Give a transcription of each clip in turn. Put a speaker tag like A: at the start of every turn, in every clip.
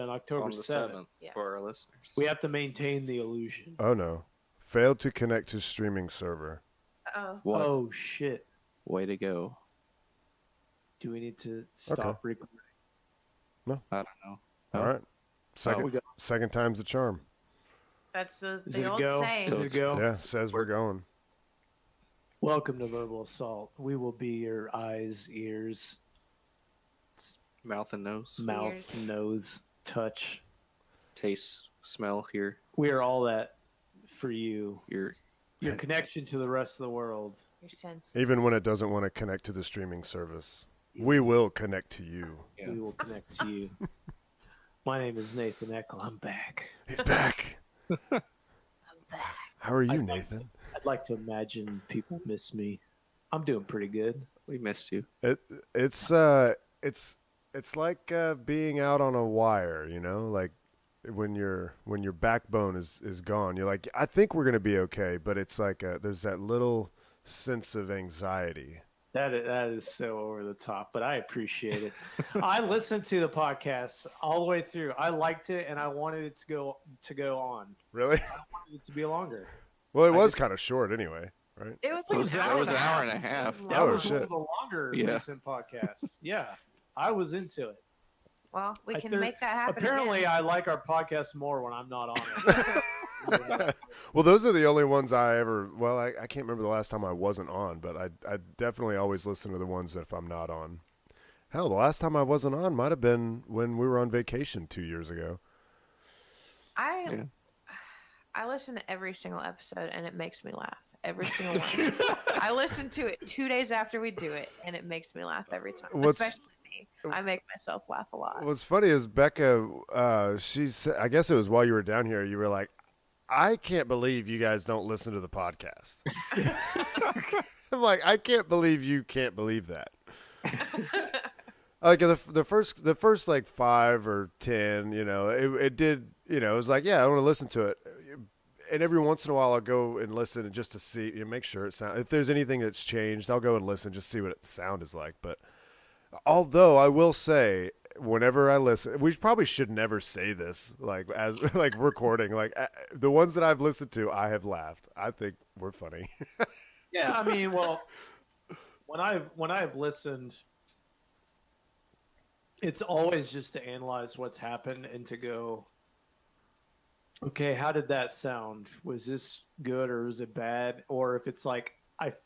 A: on October
B: on the
A: 7th.
B: for our listeners.
A: We have to maintain the illusion.
C: Oh no. Failed to connect to streaming server.
B: What?
A: Oh, shit.
B: Way to go.
A: Do we need to stop recording?
B: I don't know.
C: All right. Second time's the charm.
D: That's the
A: Is it a
D: old
A: go?
D: saying.
A: Is it a go?
C: Yeah, says we're going.
A: Welcome to Verbal Assault. We will be your eyes, ears,
B: Mouth and nose.
A: mouth, nose, touch.
B: Taste, smell, hear.
A: We are all that for you.
B: Your
A: Connection to the rest of the world.
D: Your senses.
C: Even when it doesn't want to connect to the streaming service, we will connect to you.
B: Yeah.
A: We will connect to you. My name is Nathan Eckel. I'm back.
C: He's back.
D: I'm back.
C: How are you, Nathan?
A: I'd like to imagine people miss me. I'm doing pretty good.
B: We missed you.
C: It's like being out on a wire, you know, like when your backbone is gone. You're like, I think we're gonna be okay, but it's like there's that little sense of anxiety.
A: That is so over the top, but I appreciate it. I listened to the podcast all the way through. I liked it, and I wanted it to go on.
C: Really?
A: I wanted it to be longer.
C: Well, it was kind of short anyway, right?
D: It was like
B: It was an hour and a half.
D: It was
A: That
C: Oh,
D: long.
A: was
C: shit.
A: one of the longer recent podcasts. Yeah, I was into it.
D: Well, we can
A: There-
D: make that happen.
A: Apparently,
D: again.
A: I like our podcast more when I'm not on it.
C: Well, those are the only ones I ever. Well, I can't remember the last time I wasn't on, but I definitely always listen to the ones that if I'm not on. Hell, the last time I wasn't on might have been when we were on vacation 2 years ago.
D: I listen to every single episode, and it makes me laugh. Every single one. I listen to it 2 days after we do it, and it makes me laugh every time. Especially me. I make myself laugh a lot.
C: What's funny is Bekah, she said, I guess it was while you were down here, you were like, I can't believe you guys don't listen to the podcast. I'm like, I can't believe you can't believe that. Like the first like 5 or 10, you know, it did, you know, it was like, yeah, I want to listen to it. And every once in a while I'll go and listen just to see, you know, make sure it sounds, if there's anything that's changed, I'll go and listen, just see what the sound is like. But although I will say, whenever I listen, we probably should never say this, like as like recording, like the ones that I've listened to, I have laughed. I think we're funny.
A: Yeah, I mean, well, when I've listened, it's always just to analyze what's happened and to go, okay, how did that sound? Was this good or was it bad? Or if it's like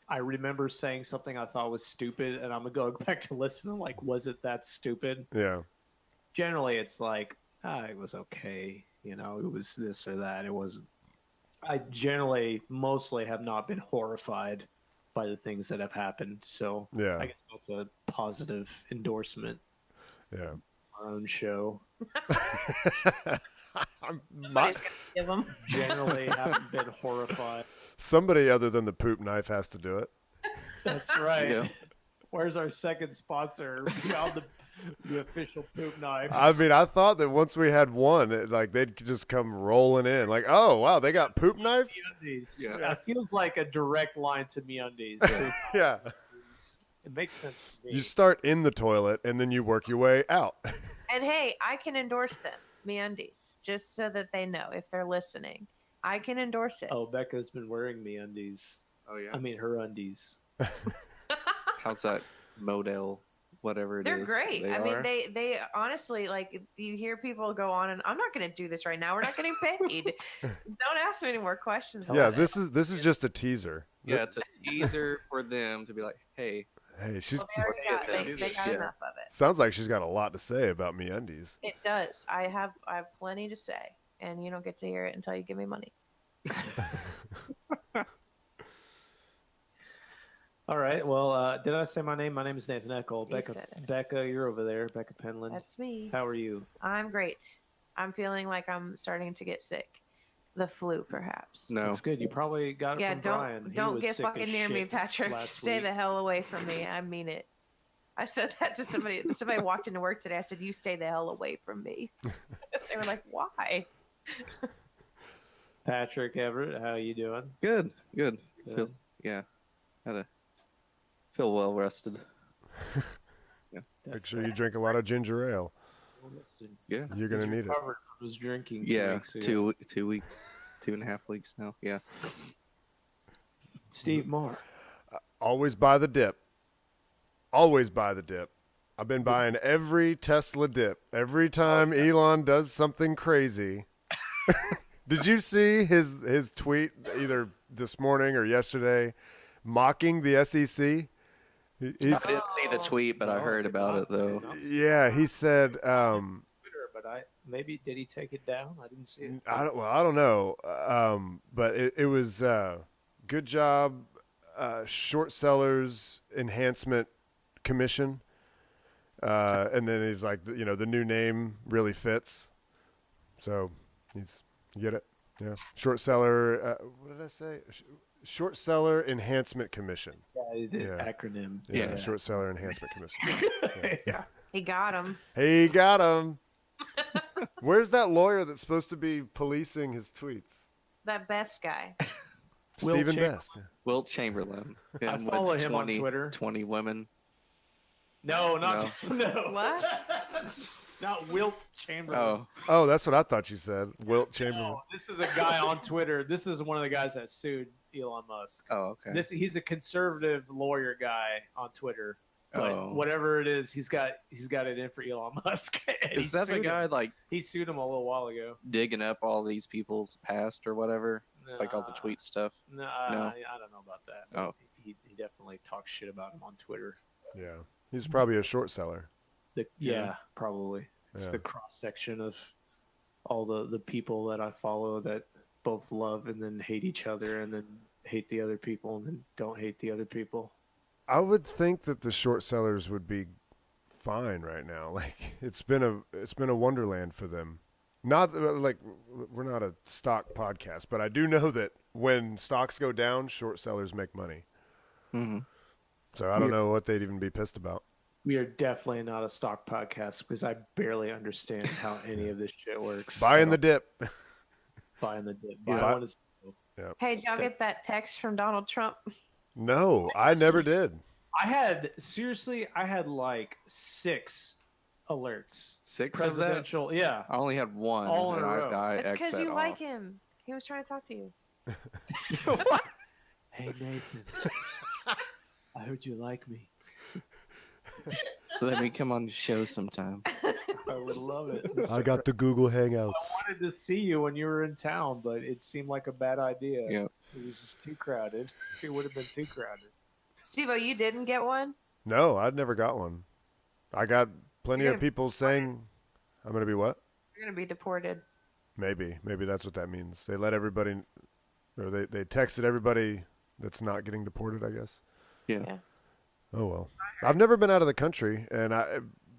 A: I remember saying something I thought was stupid, and I'm gonna go back to listen. I'm like, was it that stupid?
C: Yeah.
A: Generally, it's like, it was okay. You know, it was this or that. It wasn't. I generally, mostly, have not been horrified by the things that have happened. So
C: Yeah.
A: I guess that's a positive endorsement.
C: Yeah.
A: Our own show.
D: Somebody's gonna give them.
A: Generally, haven't been horrified.
C: Somebody other than the poop knife has to do it.
A: That's right.
B: Yeah.
A: Where's our second sponsor? Beyond the official poop knife.
C: I mean, I thought that once we had one, like they'd just come rolling in, like, oh wow, they got poop knife.
A: MeUndies.
B: Yeah.
A: It feels like a direct line to MeUndies.
C: Yeah.
A: It makes sense to me.
C: You start in the toilet and then you work your way out.
D: And hey, I can endorse them, MeUndies, just so that they know if they're listening. I can endorse it.
A: Oh, Becca's been wearing MeUndies.
B: Oh yeah.
A: I mean, her undies.
B: How's that model? Whatever it is.
D: They're great. I mean,
B: are?
D: they honestly, like, you hear people go on, and I'm not going to do this right now. We're not getting paid. Don't ask me any more questions.
C: Yeah,
D: about it.
C: this is just a teaser.
B: Yeah, it's a teaser for them to be like, hey,
C: Hey, she's
D: Well, they got
B: Yeah.
D: enough of it.
C: sounds like she's got a lot to say about MeUndies.
D: It does. I have plenty to say, and you don't get to hear it until you give me money.
A: All right. Well, did I say my name? My name is Nathan Eckel.
D: You
A: Becca,
D: said it.
A: Becca, you're over there. Becca Penland.
D: That's me.
A: How are you?
D: I'm great. I'm feeling like I'm starting to get sick. The flu, perhaps.
B: no.
A: That's good. You probably got it
D: Yeah,
A: from Brian. He
D: don't
A: was
D: get
A: sick as
D: fucking near me,
A: shit
D: Patrick.
A: last
D: Stay
A: week.
D: the hell away from me. I mean it. I said that to somebody. Somebody walked into work today. I said, "You stay the hell away from me." They were like, "Why?"
A: Patrick Everett, how you doing?
B: Good.
A: Good.
B: Feel well rested.
C: Make sure you drink a lot of ginger ale.
B: Yeah.
C: You're gonna need it.
A: Recovered from his drinking.
B: Yeah,
A: 2 weeks ago.
B: 2 weeks, 2.5 weeks now. Yeah.
A: Steve Marr.
C: Always buy the dip. Always buy the dip. I've been buying every Tesla dip. Every time Elon does something crazy. Did you see his tweet either this morning or yesterday mocking the SEC?
B: I didn't see the tweet, but I heard about it though.
C: Yeah, he said
A: Twitter, but maybe did he take it down? I didn't see it.
C: I don't know. But it was good job, short sellers enhancement commission. And then he's like, the new name really fits. So you get it? Yeah. Short seller, what did I say? Short seller enhancement commission.
A: Yeah, the acronym.
C: Yeah. Short seller enhancement commission.
A: Yeah.
D: He got him.
C: He got him. Where's that lawyer that's supposed to be policing his tweets?
D: That Best guy.
C: Stephen Best.
B: Wilt Chamberlain.
A: I follow him on Twitter.
B: 20 women.
A: No, not no.
D: What?
A: Not Wilt Chamberlain.
C: Oh, that's what I thought you said. Wilt Chamberlain.
A: No, this is a guy on Twitter. This is one of the guys that sued Elon Musk.
B: Oh, okay.
A: He's a conservative lawyer guy on Twitter. But whatever it is, he's got it in for Elon Musk.
B: Is that the guy
A: he sued him a little while ago,
B: digging up all these people's past or whatever, like all the tweet stuff?
A: No, I don't know about that.
B: Oh,
A: he definitely talks shit about him on Twitter.
C: Yeah, he's probably a short seller.
A: Probably. It's the cross section of all the people that I follow that both love and then hate each other and then hate the other people and then don't hate the other people.
C: I would think that the short sellers would be fine right now. Like it's been a wonderland for them. Not like we're not a stock podcast, but I do know that when stocks go down, short sellers make money.
B: Mm-hmm.
C: So I don't know what they'd even be pissed about.
A: We are definitely not a stock podcast because I barely understand how any of this shit works.
C: Buying the dip.
A: Buying the dip.
D: Hey, did y'all get that text from Donald Trump?
C: No, I never did.
A: I had like 6 alerts.
B: 6
A: presidential.
B: Of that?
A: Yeah,
B: I only had one.
A: All in a row.
D: That's because you like him. He was trying to talk to you.
A: Hey Nathan, I heard you like me.
B: Let me come on the show sometime.
A: I would love it.
C: I got the Google Hangouts.
A: I wanted to see you when you were in town, but it seemed like a bad idea.
B: Yeah.
A: It was just too crowded. It would have been too crowded.
D: Steve-O, you didn't get one?
C: No, I'd never got one. I got plenty of people saying I'm going to be what?
D: You're going to be deported.
C: Maybe that's what that means. They let everybody, or they texted everybody that's not getting deported, I guess.
B: Yeah.
C: Oh, well. I've never been out of the country, and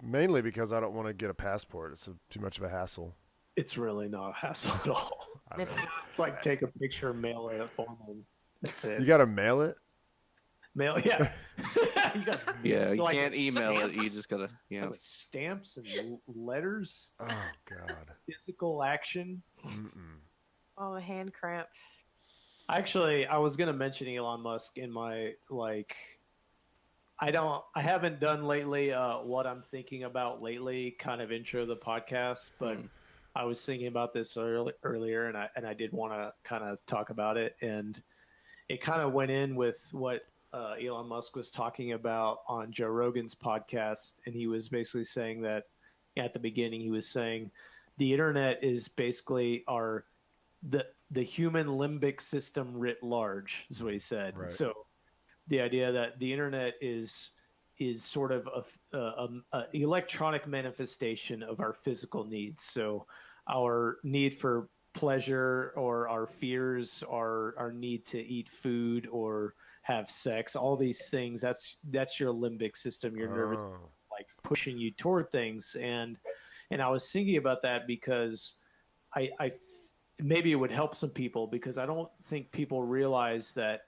C: mainly because I don't want to get a passport. It's too much of a hassle.
A: It's really not a hassle at all. It's like take a picture, mail it, and that's it.
C: You got to mail it?
A: Mail, yeah.
B: You can't email it. You just got to,
A: stamps and letters.
C: Oh, God.
A: Physical action.
D: Oh, hand cramps.
A: Actually, I was going to mention Elon Musk in my, I haven't done lately what I'm thinking about lately kind of intro the podcast, but I was thinking about this earlier and I did want to kind of talk about it, and it kind of went in with what Elon Musk was talking about on Joe Rogan's podcast, and he was basically saying that at the beginning he was saying the internet is basically the human limbic system writ large is what he said.
C: Right.
A: So the idea that the internet is sort of a electronic manifestation of our physical needs. So our need for pleasure or our fears, our need to eat food or have sex, all these things, that's your limbic system, your nervous like pushing you toward things. And I was thinking about that because I maybe it would help some people, because I don't think people realize that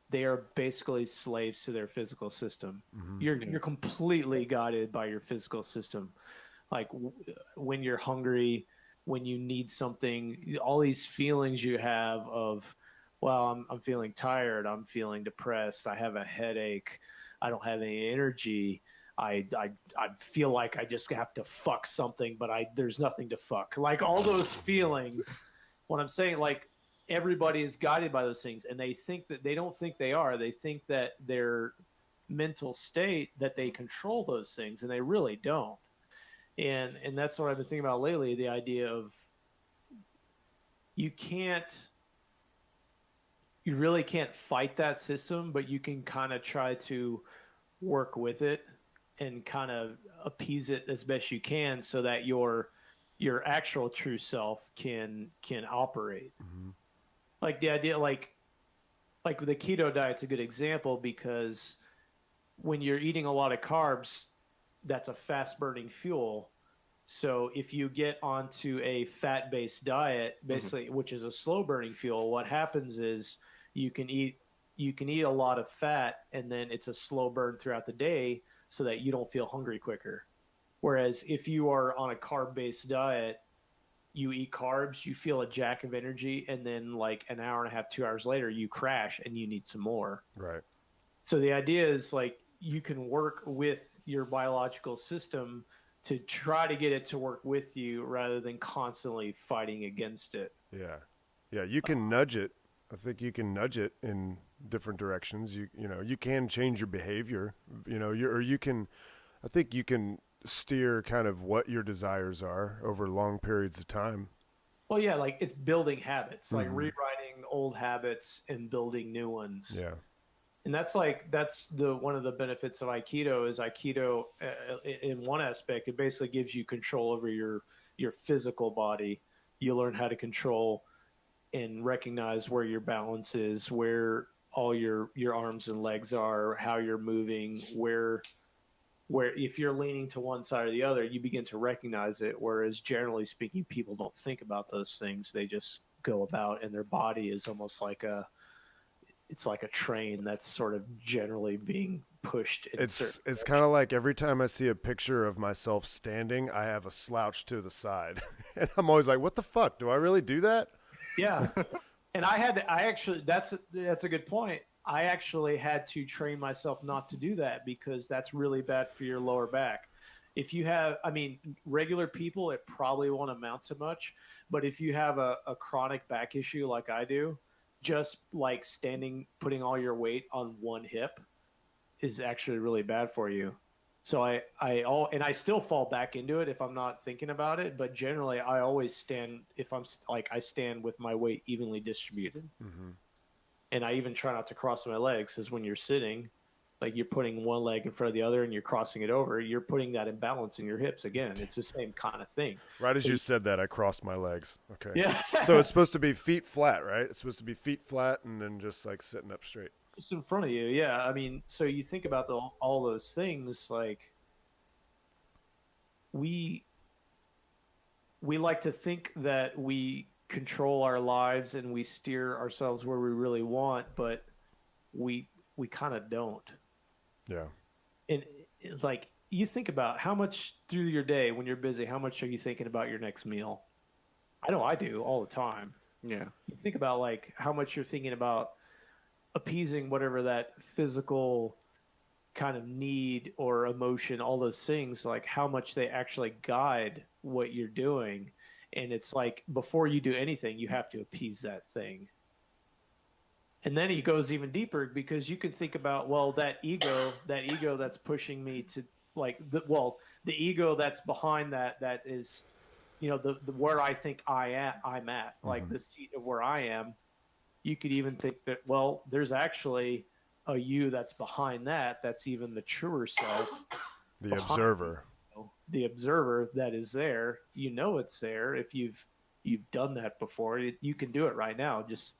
A: they are basically slaves to their physical system. Mm-hmm. You're completely guided by your physical system. Like when you're hungry, when you need something, all these feelings you have of, well, I'm feeling tired, I'm feeling depressed, I have a headache, I don't have any energy, I feel like I just have to fuck something, but there's nothing to fuck. Like all those feelings. What I'm saying, like everybody is guided by those things, and they think that they don't think they are. They think that their mental state that they control those things, and they really don't. And that's what I've been thinking about lately. The idea of you really can't fight that system, but you can kind of try to work with it and kind of appease it as best you can so that your actual true self can operate. Mm-hmm. Like the idea, like the keto diet's a good example, because when you're eating a lot of carbs, that's a fast burning fuel. So if you get onto a fat-based diet, basically, mm-hmm. which is a slow-burning fuel, what happens is you can eat a lot of fat, and then it's a slow burn throughout the day so that you don't feel hungry quicker. Whereas if you are on a carb-based diet, you eat carbs, you feel a jack of energy, and then like an hour and a half, 2 hours later, you crash and you need some more.
C: Right.
A: So the idea is like you can work with your biological system to try to get it to work with you rather than constantly fighting against it.
C: Yeah. Yeah, you can nudge it. I think you can nudge it in different directions. You know, you can change your behavior, you know, I think you can steer kind of what your desires are over long periods of time.
A: Well, yeah, like it's building habits, like rewriting old habits and building new ones.
C: Yeah.
A: And that's one of the benefits of Aikido is Aikido in one aspect, it basically gives you control over your physical body. You learn how to control and recognize where your balance is, where all your arms and legs are, how you're moving, where if you're leaning to one side or the other, you begin to recognize it. Whereas generally speaking, people don't think about those things. They just go about, and their body is almost like it's like a train that's sort of generally being pushed.
C: It's kind of like every time I see a picture of myself standing, I have a slouch to the side. And I'm always like, what the fuck? Do I really do that?
A: Yeah. And that's a good point. I actually had to train myself not to do that because that's really bad for your lower back. If you have, regular people, it probably won't amount to much. But if you have a chronic back issue like I do, just like putting all your weight on one hip is actually really bad for you. So I still fall back into it if I'm not thinking about it, but generally I always stand I stand with my weight evenly distributed. Mm-hmm. And I even try not to cross my legs, because when you're sitting, like you're putting one leg in front of the other and you're crossing it over, you're putting that imbalance in your hips again. It's the same kind of thing.
C: Right as you said that, I crossed my legs. Okay.
A: Yeah.
C: So it's supposed to be feet flat, right? It's supposed to be feet flat and then just like sitting up straight.
A: Just in front of you, yeah. So you think about all those things, like we like to think that we control our lives and we steer ourselves where we really want, but we kind of don't.
C: Yeah.
A: And it's like you think about how much through your day when you're busy, how much are you thinking about your next meal? I know I do all the time.
B: Yeah.
A: You think about like how much you're thinking about appeasing whatever that physical kind of need or emotion, all those things, like how much they actually guide what you're doing. And it's like before you do anything, you have to appease that thing. And then he goes even deeper, because you can think about, well, that ego that's pushing me to like the ego that's behind that is, you know, the where I think I'm at, like the seat of where I am. You could even think that, well, there's actually a you that's behind that. That's even the truer self.
C: The observer.
A: The observer that is there. You know it's there if you've done that before. You can do it right now. Just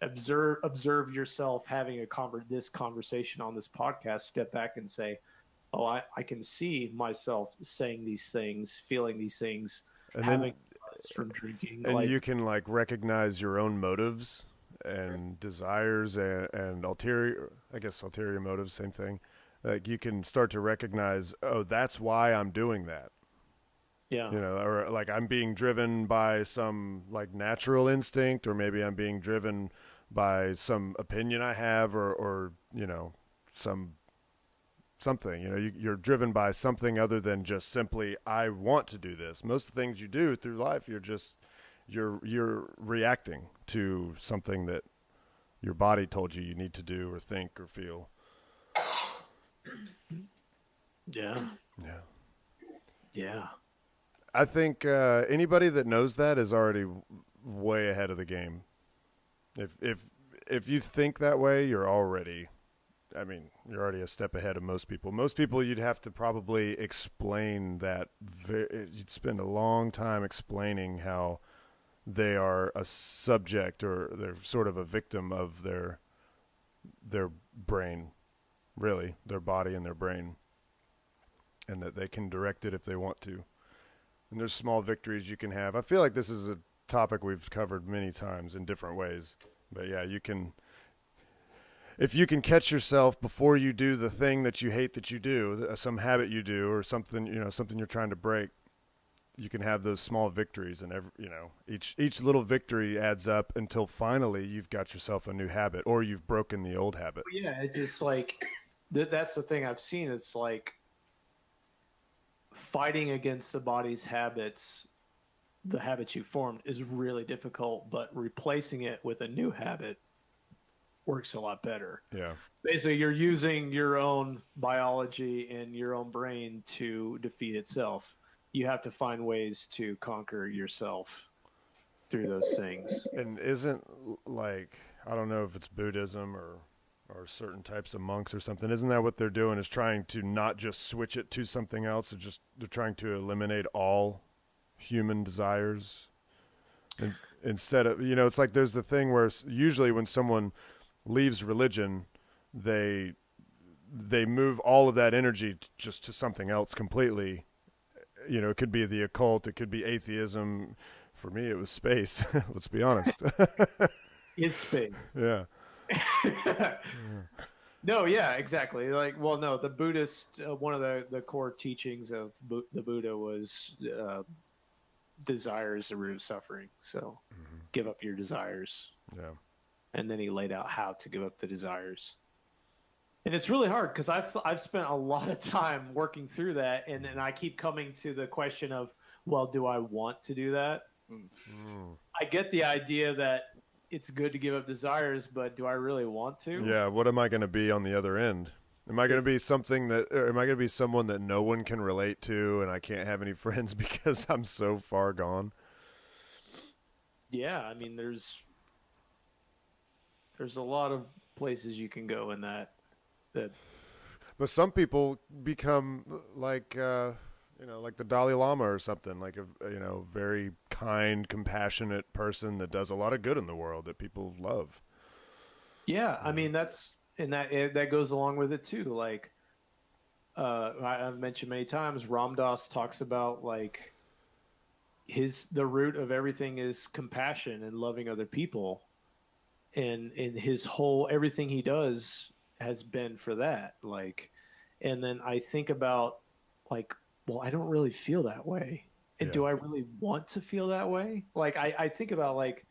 A: observe yourself having this conversation on this podcast. Step back and say, oh, I can see myself saying these things, feeling these things,
C: and
A: having from drinking.
C: And you can like recognize your own motives and desires and ulterior motives, same thing. Like you can start to recognize, oh, that's why I'm doing that.
A: Yeah.
C: You know, or like I'm being driven by some like natural instinct, or maybe I'm being driven by some opinion I have, or you know, some something. You're driven by something other than just simply I want to do this. Most of the things you do through life, you're reacting to something that your body told you need to do or think or feel.
A: Yeah.
C: I think anybody that knows that is already way ahead of the game. If you think that way, you're already a step ahead of most people. Most people, you'd have to probably explain that. You'd spend a long time explaining how they are a subject or they're sort of a victim of their brain, really, their body and their brain, and that they can direct it if they want to. And there's small victories you can have. I feel like this is a topic we've covered many times in different ways. But yeah, if you can catch yourself before you do the thing that you hate that you do, some habit you do or something, something you're trying to break, you can have those small victories, and each little victory adds up until finally you've got yourself a new habit or you've broken the old habit.
A: Yeah, it's just like that's the thing I've seen. It's like fighting against the body's habits, the habits you formed, is really difficult, but replacing it with a new habit works a lot better.
C: Yeah.
A: Basically, you're using your own biology and your own brain to defeat itself. You have to find ways to conquer yourself through those things.
C: And isn't, like, I don't know if it's Buddhism or certain types of monks or something, isn't that what they're doing, is trying to not just switch it to something else, they're trying to eliminate all human desires? And instead of, it's like there's the thing where usually when someone leaves religion, they move all of that energy just to something else completely. It could be the occult, it could be atheism. For me, it was space. Let's be honest.
A: It's space.
C: Yeah.
A: No, yeah, exactly. Like, well, no, the Buddhist, one of the core teachings of the Buddha was desire is the root of suffering. So give up your desires.
C: Yeah.
A: And then he laid out how to give up the desires. And it's really hard because I've spent a lot of time working through that, and I keep coming to the question of, well, do I want to do that? I get the idea that it's good to give up desires, but do I really want to?
C: Yeah, what am I going to be on the other end? Am I going to be someone that no one can relate to, and I can't have any friends because I'm so far gone?
A: Yeah, I mean, there's a lot of places you can go in that.
C: But some people become like like the Dalai Lama or something, like a very kind, compassionate person that does a lot of good in the world that people love.
A: Yeah, I mean that goes along with it too. Like I've mentioned many times, Ram Dass talks about like the root of everything is compassion and loving other people, and his whole everything he does has been for that. Like, and then I think about like, well, I don't really feel that way. And do I really want to feel that way? Like, I think about like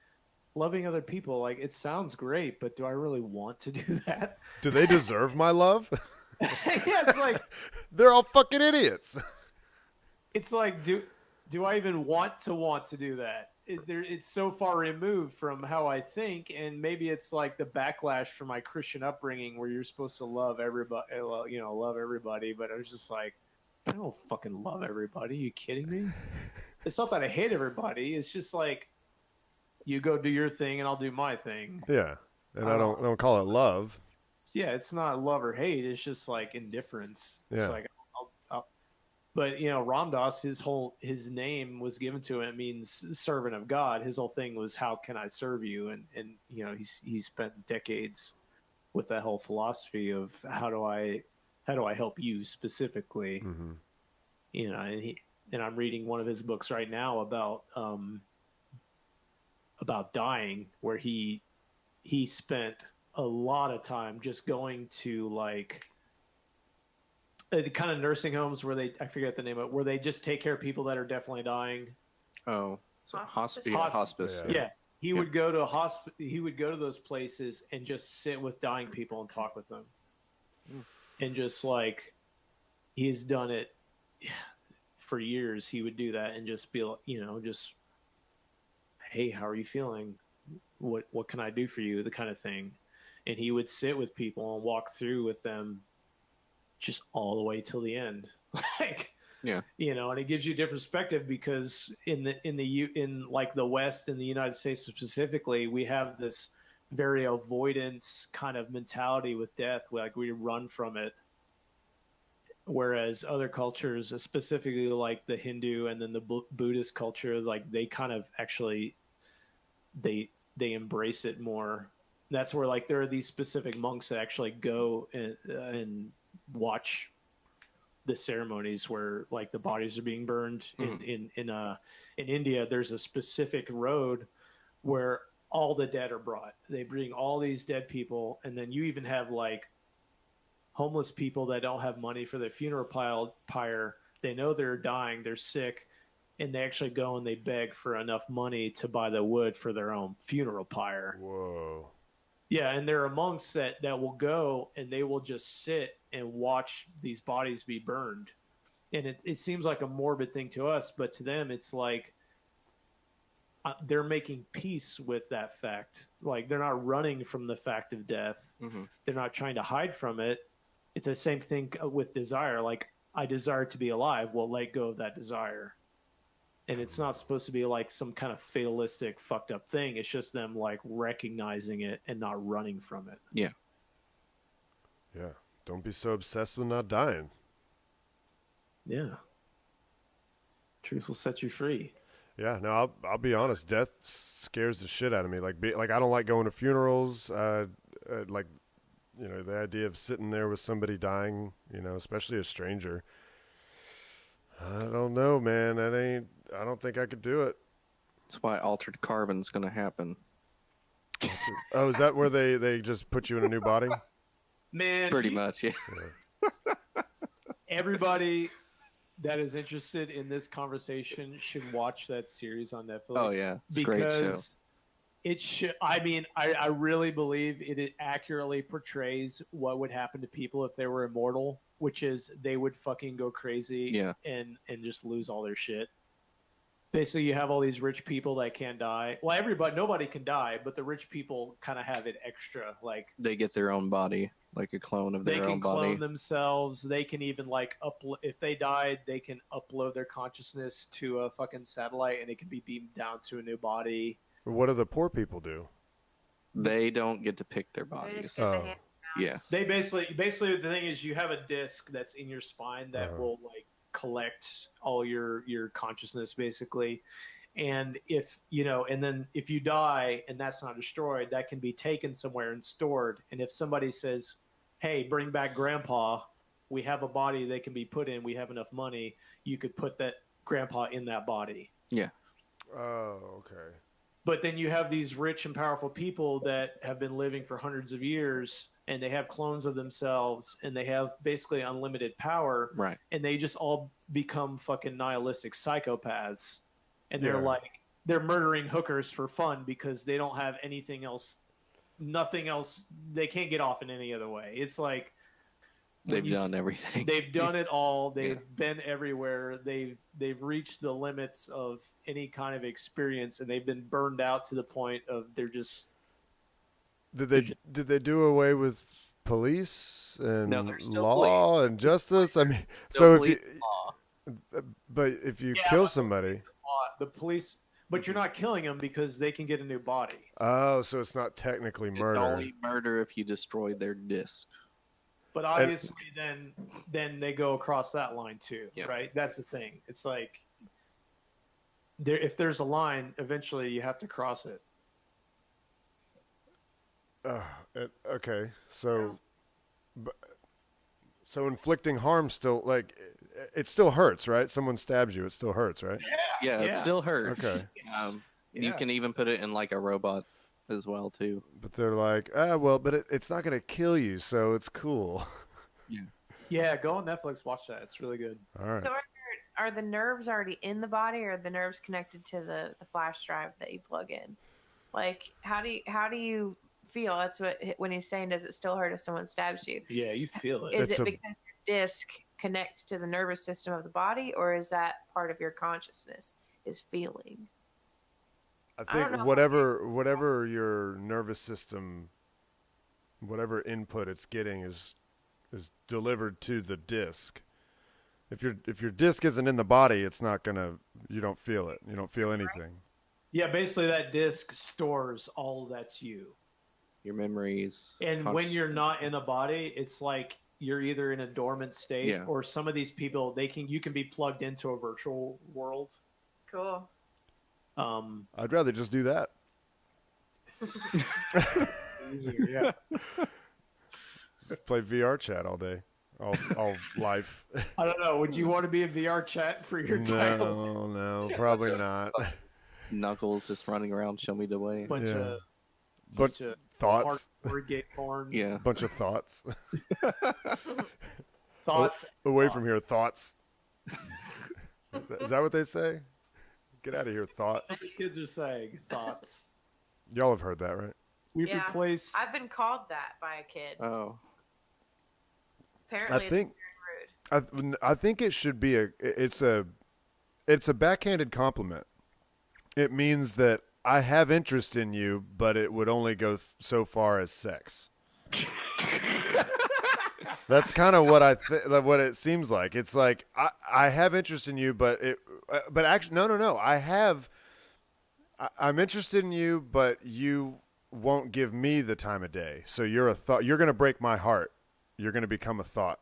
A: loving other people. Like, it sounds great, but do I really want to do that?
C: Do they deserve my love?
A: Yeah, it's like
C: they're all fucking idiots.
A: It's like, do I even want to do that? It's so far removed from how I think, and maybe it's like the backlash from my Christian upbringing where you're supposed to love everybody, love everybody. But I was just like, I don't fucking love everybody. Are you kidding me? It's not that I hate everybody. It's just like, you go do your thing and I'll do my thing.
C: Yeah, and I don't call it love.
A: Yeah, it's not love or hate. It's just like indifference.
C: Yeah.
A: It's like, but Ram Dass, his name was given to him. It means servant of God. His whole thing was, how can I serve you? And he spent decades with that whole philosophy of how do I help you specifically. Mm-hmm. And I'm reading one of his books right now about dying, where he spent a lot of time just going to like the kind of nursing homes where I forget the name of it, where they just take care of people that are definitely dying.
B: Oh, so hospice.
A: Yeah. He would go to he would go to those places and just sit with dying people and talk with them. And just like he's done it for years. He would do that and just be, just, hey, how are you feeling? What can I do for you? The kind of thing. And he would sit with people and walk through with them just all the way till the end. Like,
B: yeah,
A: and it gives you a different perspective, because in like the West, in the United States specifically, we have this very avoidance kind of mentality with death. Like, we run from it. Whereas other cultures, specifically like the Hindu and then the Buddhist culture, like they kind of actually, they embrace it more. That's where, like, there are these specific monks that actually go and watch the ceremonies where, like, the bodies are being burned. In India, there's a specific road where all the dead are brought. They bring all these dead people, and then you even have like homeless people that don't have money for their funeral pyre. They know they're dying, they're sick, and they actually go and they beg for enough money to buy the wood for their own funeral pyre.
C: Whoa.
A: Yeah, and there are monks that will go and they will just sit and watch these bodies be burned. And it seems like a morbid thing to us, but to them it's like they're making peace with that fact. Like, they're not running from the fact of death.
B: Mm-hmm.
A: They're not trying to hide from it. It's the same thing with desire. Like, I desire to be alive. Well, let go of that desire. And it's not supposed to be like some kind of fatalistic, fucked up thing. It's just them like recognizing it and not running from it.
B: Yeah.
C: Yeah. Don't be so obsessed with not dying.
A: Yeah. Truth will set you free.
C: Yeah. No, I'll be honest. Death scares the shit out of me. Like I don't like going to funerals. Like, the idea of sitting there with somebody dying, especially a stranger. I don't know, man. I don't think I could do it.
B: That's why Altered Carbon's going to happen.
C: Oh, is that where they just put you in a new body?
A: Man,
B: Pretty much, yeah.
A: Everybody that is interested in this conversation should watch that series on Netflix.
B: Oh, yeah. It's a great show.
A: It should. I mean, I really believe it accurately portrays what would happen to people if they were immortal, which is they would fucking go crazy,
B: yeah,
A: and just lose all their shit. Basically, you have all these rich people that can't die. Well, nobody can die, but the rich people kind of have it extra. Like,
B: they get their own body, like a clone of their own body.
A: They can clone themselves. They can even like if they died, they can upload their consciousness to a fucking satellite, and it can be beamed down to a new body.
C: What do the poor people do?
B: They don't get to pick their bodies. Yeah.
A: They basically the thing is, you have a disc that's in your spine that will like collect all your consciousness basically, and if and then if you die and that's not destroyed, that can be taken somewhere and stored. And if somebody says, hey, bring back grandpa, we have a body they can be put in, we have enough money, you could put that grandpa in that body.
B: Yeah.
C: Oh, okay.
A: But then you have these rich and powerful people that have been living for hundreds of years, and they have clones of themselves, and they have basically unlimited power.
B: Right.
A: And they just all become fucking nihilistic psychopaths. And they're murdering hookers for fun because they don't have anything else, nothing else. They can't get off in any other way. It's like,
B: they've done everything.
A: They've done it all. They've been everywhere. They've reached the limits of any kind of experience, and they've been burned out to the point of they're just.
C: Did they do away with police and law
B: police.
C: and justice? I mean,
B: Still
C: but if you kill somebody,
A: the police. But you're not killing them because they can get a new body.
C: Oh, so it's not technically murder.
B: It's only murder if you destroy their disc.
A: But obviously, then they go across that line too, right? That's the thing. It's like if there's a line, eventually you have to cross it.
C: Okay, so inflicting harm still, like, it still hurts, right? Someone stabs you, it still hurts, right?
B: Yeah, it still hurts.
C: Okay.
B: You can even put it in like a robot as well too.
C: But they're like, but it's not going to kill you, so it's cool.
A: Yeah, go on Netflix, watch that. It's really good.
C: All right.
D: So are the nerves already in the body, or are the nerves connected to the flash drive that you plug in? Like, how do you feel? That's when he's saying, does it still hurt if someone stabs you?
A: Yeah, you feel it.
D: Is it because your disc connects to the nervous system of the body, or is that part of your consciousness is feeling?
C: I think whatever your nervous system, whatever input it's getting is delivered to the disc. If your disc isn't in the body, it's not gonna. You don't feel it. You don't feel anything.
A: Yeah, basically that disc stores all that's you.
B: Your memories.
A: And when you're not in a body, it's like you're either in a dormant state, or some of these people you can be plugged into a virtual world.
D: Cool.
C: I'd rather just do that.
A: Yeah.
C: Play VR chat all day, all life.
A: I don't know. Would you want to be in VR chat for your title?
C: No, probably not.
B: Knuckles just running around, show me the way.
A: Bunch of
C: thoughts.
A: hardcore gay porn.
B: Yeah.
C: Bunch of thoughts.
A: Thoughts.
C: Away from here, thoughts. Is that what they say? Get out of here, thought.
A: That's what the kids are saying. Thoughts.
C: Y'all have heard that, right?
A: We've replaced.
D: I've been called that by a kid.
B: Oh.
D: Apparently, it's very rude.
C: I think it should be it's a backhanded compliment. It means that I have interest in you, but it would only go so far as sex. That's kind of what what it seems like. It's like I have interest in you, but actually no. I'm interested in you, but you won't give me the time of day. So you're a thought. You're going to break my heart. You're going to become a thought.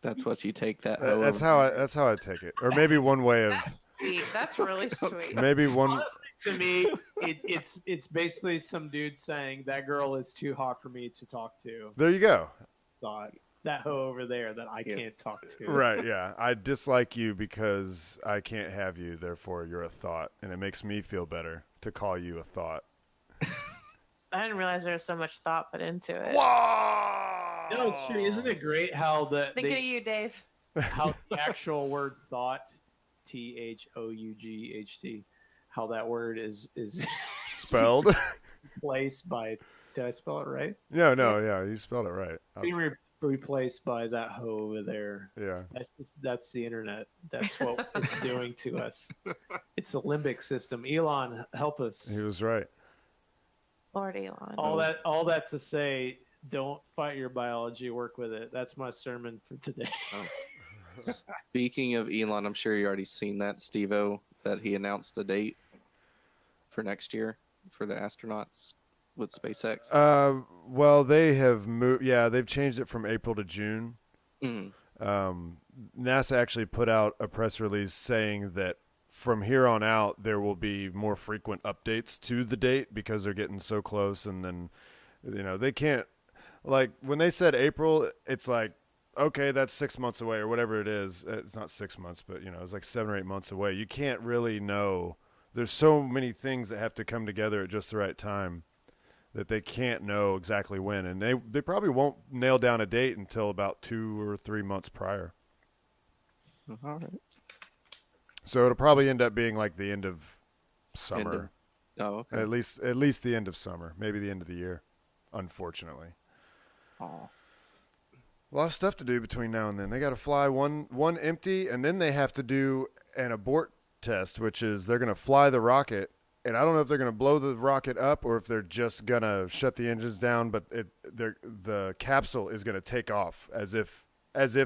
B: That's what you take that.
C: That's how I take it. Or maybe one way of.
D: Sweet. That's really sweet.
C: Maybe one.
A: Honestly, to me, it's basically some dude saying that girl is too hot for me to talk to.
C: There you go.
A: Thought that hoe over there that I can't talk to.
C: Right, yeah. I dislike you because I can't have you, therefore you're a thought. And it makes me feel better to call you a thought.
D: I didn't realize there was so much thought put into it.
C: Whoa!
A: No, it's true. Isn't it great how
D: Thinking of you, Dave.
A: how the actual word thought, THOUGHT, how that word is
C: spelled
A: replaced by. Did I spell it right?
C: No, yeah, you spelled it right.
A: Being replaced by that hoe over there.
C: Yeah.
A: That's the internet. That's what it's doing to us. It's a limbic system. Elon, help us.
C: He was right.
D: Lord Elon.
A: All that to say, don't fight your biology, work with it. That's my sermon for today.
B: Speaking of Elon, I'm sure you already seen that, Steve-O, that he announced a date for next year for the astronauts with SpaceX.
C: Well, they have moved. Yeah, they've changed it from April to June. NASA actually put out a press release saying that from here on out, there will be more frequent updates to the date because they're getting so close. And then, they can't, like, when they said April, it's like, okay, that's 6 months away or whatever it is. It's not 6 months, but, it's like 7 or 8 months away. You can't really know. There's so many things that have to come together at just the right time that they can't know exactly when. And they probably won't nail down a date until about 2 or 3 months prior.
B: All right.
C: So it'll probably end up being like the end of summer.
B: Okay.
C: At least the end of summer, maybe the end of the year, unfortunately.
B: Oh.
C: A lot of stuff to do between now and then. They got to fly one empty, and then they have to do an abort test, which is they're going to fly the rocket. And I don't know if they're going to blow the rocket up or if they're just going to shut the engines down, but the capsule is going to take off as if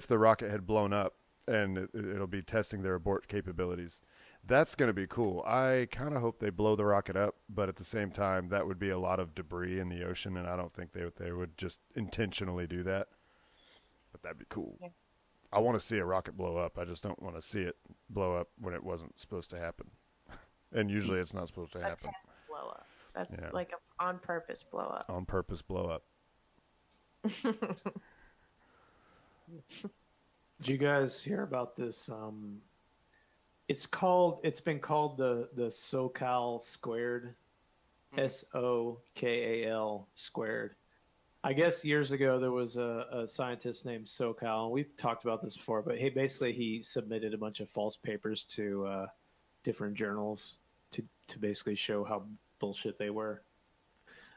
C: the rocket had blown up, and it'll be testing their abort capabilities. That's going to be cool. I kind of hope they blow the rocket up, but at the same time, that would be a lot of debris in the ocean, and I don't think they would just intentionally do that. But that'd be cool. Yeah. I want to see a rocket blow up. I just don't want to see it blow up when it wasn't supposed to happen. And usually it's not supposed to happen.
D: A test blow up. That's like an on-purpose blow up.
C: On-purpose blow up.
A: Did you guys hear about this? It's been called the Sokal Squared, SOKAL squared. I guess years ago there was a scientist named Sokal, and we've talked about this before, but he submitted a bunch of false papers to different journals to basically show how bullshit they were.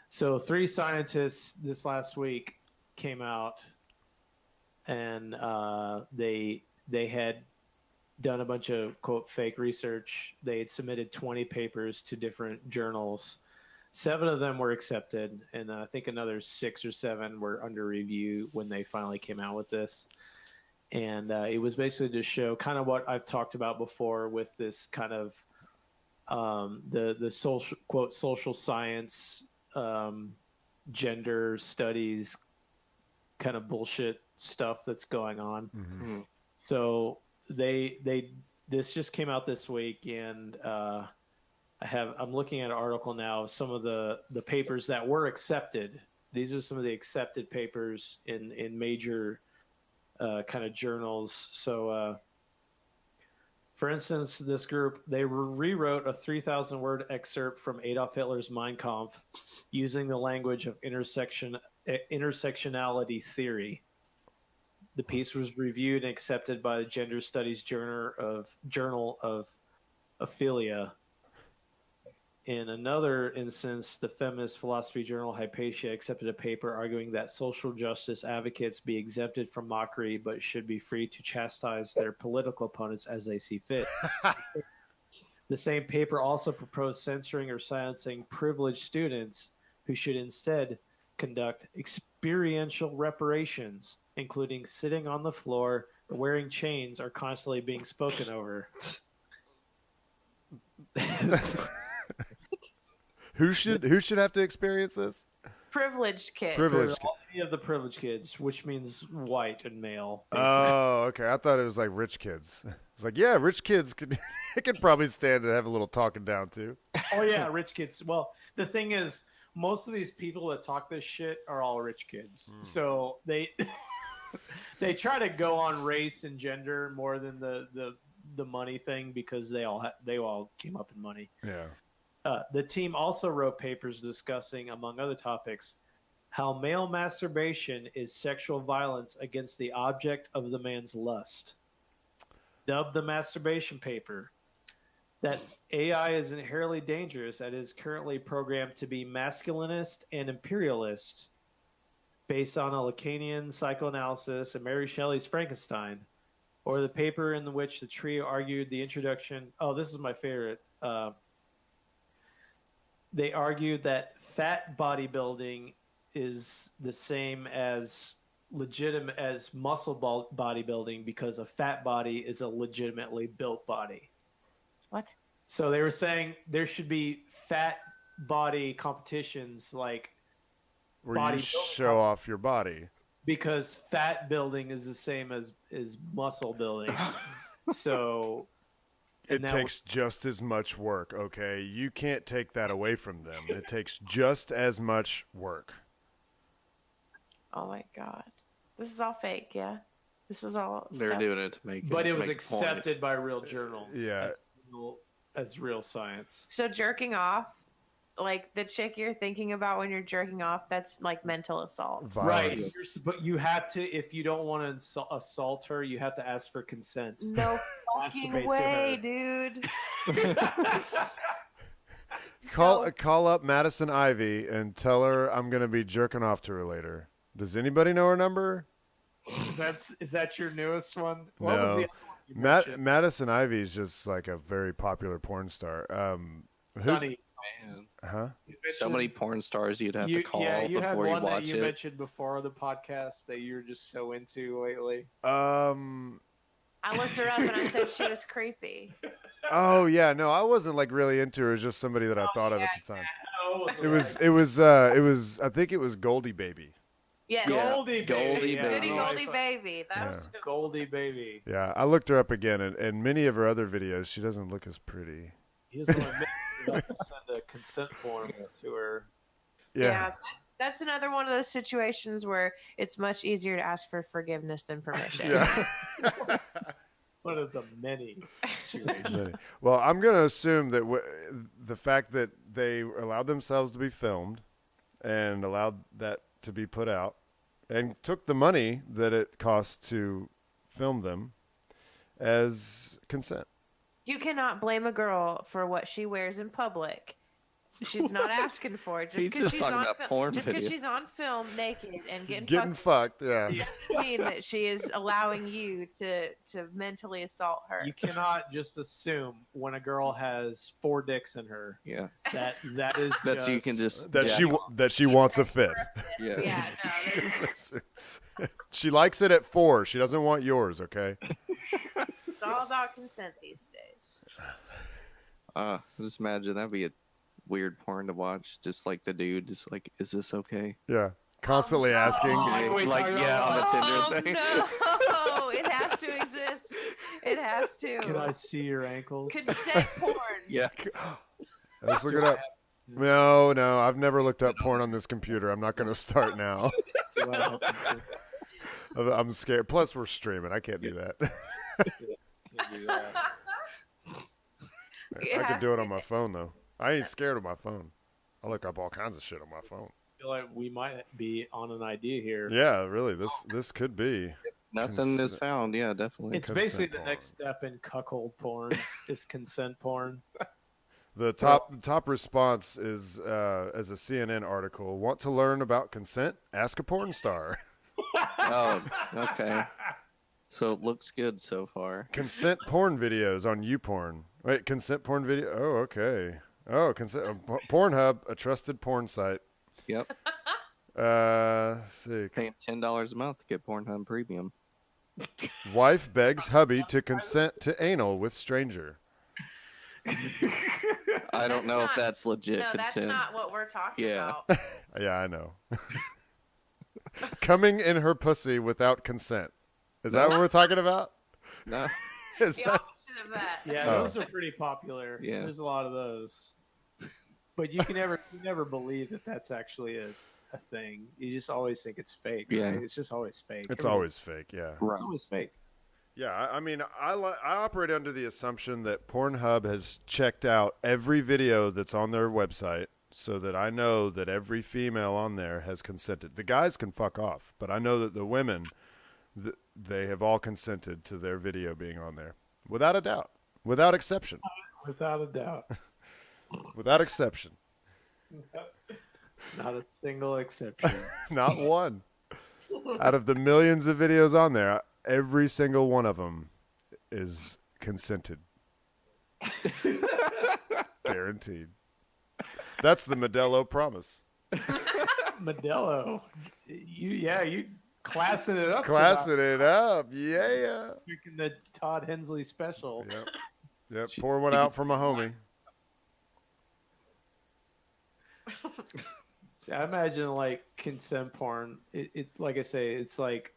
A: So 3 scientists this last week came out and they had done a bunch of quote fake research. They had submitted 20 papers to different journals. 7 of them were accepted, and I think another 6 or 7 were under review when they finally came out with this. And it was basically to show kind of what I've talked about before with this kind of the social quote social science gender studies kind of bullshit stuff that's going on.
C: Mm-hmm.
A: So this just came out this week, and I'm looking at an article now of some of the papers that were accepted. These are some of the accepted papers in major kind of journals. So for instance, this group, they rewrote a 3,000 word excerpt from Adolf Hitler's Mein Kampf using the language of intersectionality theory. The piece was reviewed and accepted by the Gender Studies Journal of Ophelia. In another instance, the feminist philosophy journal Hypatia accepted a paper arguing that social justice advocates be exempted from mockery but should be free to chastise their political opponents as they see fit. The same paper also proposed censoring or silencing privileged students who should instead conduct experiential reparations, including sitting on the floor or wearing chains or constantly being spoken over.
C: Who should have to experience this?
D: Privileged kids.
C: Privileged.
A: All of the privileged kids, which means white and male.
C: Oh, okay. I thought it was like rich kids. It's like, yeah, rich kids could probably stand to have a little talking down too.
A: Oh yeah, rich kids. Well, the thing is, most of these people that talk this shit are all rich kids. So they try to go on race and gender more than the money thing because they all came up in money.
C: Yeah.
A: The team also wrote papers discussing, among other topics, how male masturbation is sexual violence against the object of the man's lust. Dubbed the masturbation paper, that AI is inherently dangerous and is currently programmed to be masculinist and imperialist, based on a Lacanian psychoanalysis and Mary Shelley's Frankenstein, or the paper in which the trio argued the introduction. Oh, this is my favorite. They argued that fat bodybuilding is the same as legitimate as muscle bodybuilding because a fat body is a legitimately built body.
D: What?
A: So they were saying there should be fat body competitions like
C: where you show off your body.
A: Because fat building is the same as muscle building. So
C: it takes just as much work, okay? You can't take that away from them. It takes just as much work.
D: Oh my god. This is all fake, yeah? This was all
B: They're
D: stuff.
B: doing it to make
A: But it was
B: make a
A: accepted
B: point.
A: by real journals.
C: Yeah.
A: As real science.
D: So jerking off, like the chick you're thinking about when you're jerking off, that's like mental assault.
C: Violence.
A: Right. But you have to, if you don't want to assault her, you have to ask for consent.
D: No fucking
A: Masturbate to
D: way, dude.
C: Call up Madison Ivy and tell her I'm going to be jerking off to her later. Does anybody know her number?
A: Is that your newest one? What
C: No.
A: was the other one you mentioned?
C: Madison Ivy is just like a very popular porn star.
A: Sonny.
B: Man,
C: Huh?
B: so many porn stars you'd have to call
A: you had
B: before you
A: one that
B: watch
A: you
B: it.
A: mentioned before the podcast that you're just so into lately.
D: I looked her up and I said she was creepy.
C: Oh yeah, no, I wasn't like really into her. It was just somebody that I thought of at the time.
A: Oh,
C: It was I think it was Goldie Baby.
D: Yes.
A: Goldie Baby.
B: Goldie
D: Goody
B: Baby.
D: Goldie Baby. That was
A: Goldie Baby.
C: Yeah, I looked her up again, and many of her other videos, she doesn't look as pretty.
A: He doesn't admit you have to send a consent form to her.
C: Yeah.
D: That's another one of those situations where it's much easier to ask for forgiveness than permission.
C: Yeah.
A: One of the many situations.
C: Well, I'm going to assume that the fact that they allowed themselves to be filmed and allowed that to be put out and took the money that it costs to film them as consent.
D: You cannot blame a girl for what she wears in public She's not asking for it.
B: He's just talking about porn
D: just because
B: videos.
D: she's on film naked and
C: Getting fucked, yeah.
D: doesn't mean that she is allowing you to mentally assault her.
A: You cannot just assume when a girl has 4 dicks in her
B: Yeah.
A: that is
B: That
A: just,
B: you can just
C: That she wants a 5th.
B: Yeah.
D: Yeah, no, that's,
C: She likes it at 4. She doesn't want yours, okay?
D: it's all about consent these days.
B: Just imagine that'd be a weird porn to watch. Just like the dude, just like, is this okay?
C: Yeah. Constantly asking.
A: wait,
B: like,
A: talking
B: yeah, on the
D: Oh
B: Tinder thing.
D: no! It has to exist. It has to.
A: Can I see your ankles?
D: Consent porn.
B: Yeah.
C: Let's look it up. No, I've never looked up porn on this computer. I'm not going to start now.
A: Do I help you?
C: I'm scared. Plus, we're streaming. I can't do that.
A: Can't do that.
C: I could do it on my phone, though. I ain't scared of my phone. I look up all kinds of shit on my phone.
A: I feel like we might be on an idea here.
C: Yeah, really. This could be.
B: Nothing is found. Yeah, definitely.
A: It's basically the
C: Consent
A: next step in cuckold porn is consent porn.
C: The top response is as a CNN article. Want to learn about consent? Ask a porn star.
B: Oh, okay. So it looks good so far.
C: Consent porn videos on YouPorn. Wait, consent porn video? Oh, okay. Oh, consent Pornhub, a trusted porn site.
B: Yep.
C: Let's see.
B: Paying $10 a month to get Pornhub Premium.
C: Wife begs hubby to consent to anal with stranger.
B: I don't know if that's legit
D: No, that's
B: consent.
D: not what we're talking
B: Yeah.
D: about.
C: Yeah, I know. Coming in her pussy without consent. Is that what we're talking about?
B: No.
C: Is
D: The
C: that-
D: opposite of that.
A: Yeah,
C: Oh.
A: those are pretty popular.
B: Yeah.
A: There's a lot of those. But you never believe that that's actually a thing. You just always think it's fake.
B: Yeah.
A: Right? It's just always fake.
C: It's always fake, yeah.
B: Right.
A: It's always fake.
C: Yeah, I mean, I operate under the assumption that Pornhub has checked out every video that's on their website so that I know that every female on there has consented. The guys can fuck off, but I know that the women, they have all consented to their video being on there. Without a doubt. Without exception.
A: Without a doubt.
C: Without exception.
A: Not a single exception.
C: Not one. Out of the millions of videos on there, every single one of them is consented. Guaranteed. That's the Modelo promise.
A: Modelo. You classing it up.
C: Classing it up. Yeah.
A: Drinking the Todd Hensley special.
C: Yep. Pour one out for my homie.
A: See, I imagine like consent porn. It like I say, it's like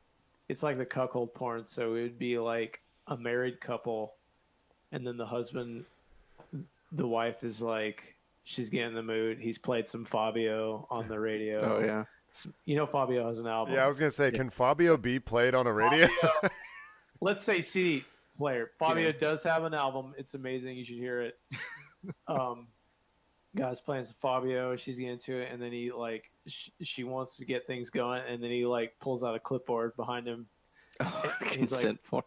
A: the cuckold porn. So it would be like a married couple, and then the husband, the wife is like, she's getting in the mood. He's played some Fabio on the radio.
B: Oh, yeah.
A: You know Fabio has an album.
C: Yeah, I was going to say, can Fabio be played on a radio?
A: Let's say CD player. Fabio does have an album. It's amazing. You should hear it. Guy's playing some Fabio. She's getting into it, and then he like she wants to get things going, and then he like pulls out a clipboard behind him. And he's like,
B: Consent porn.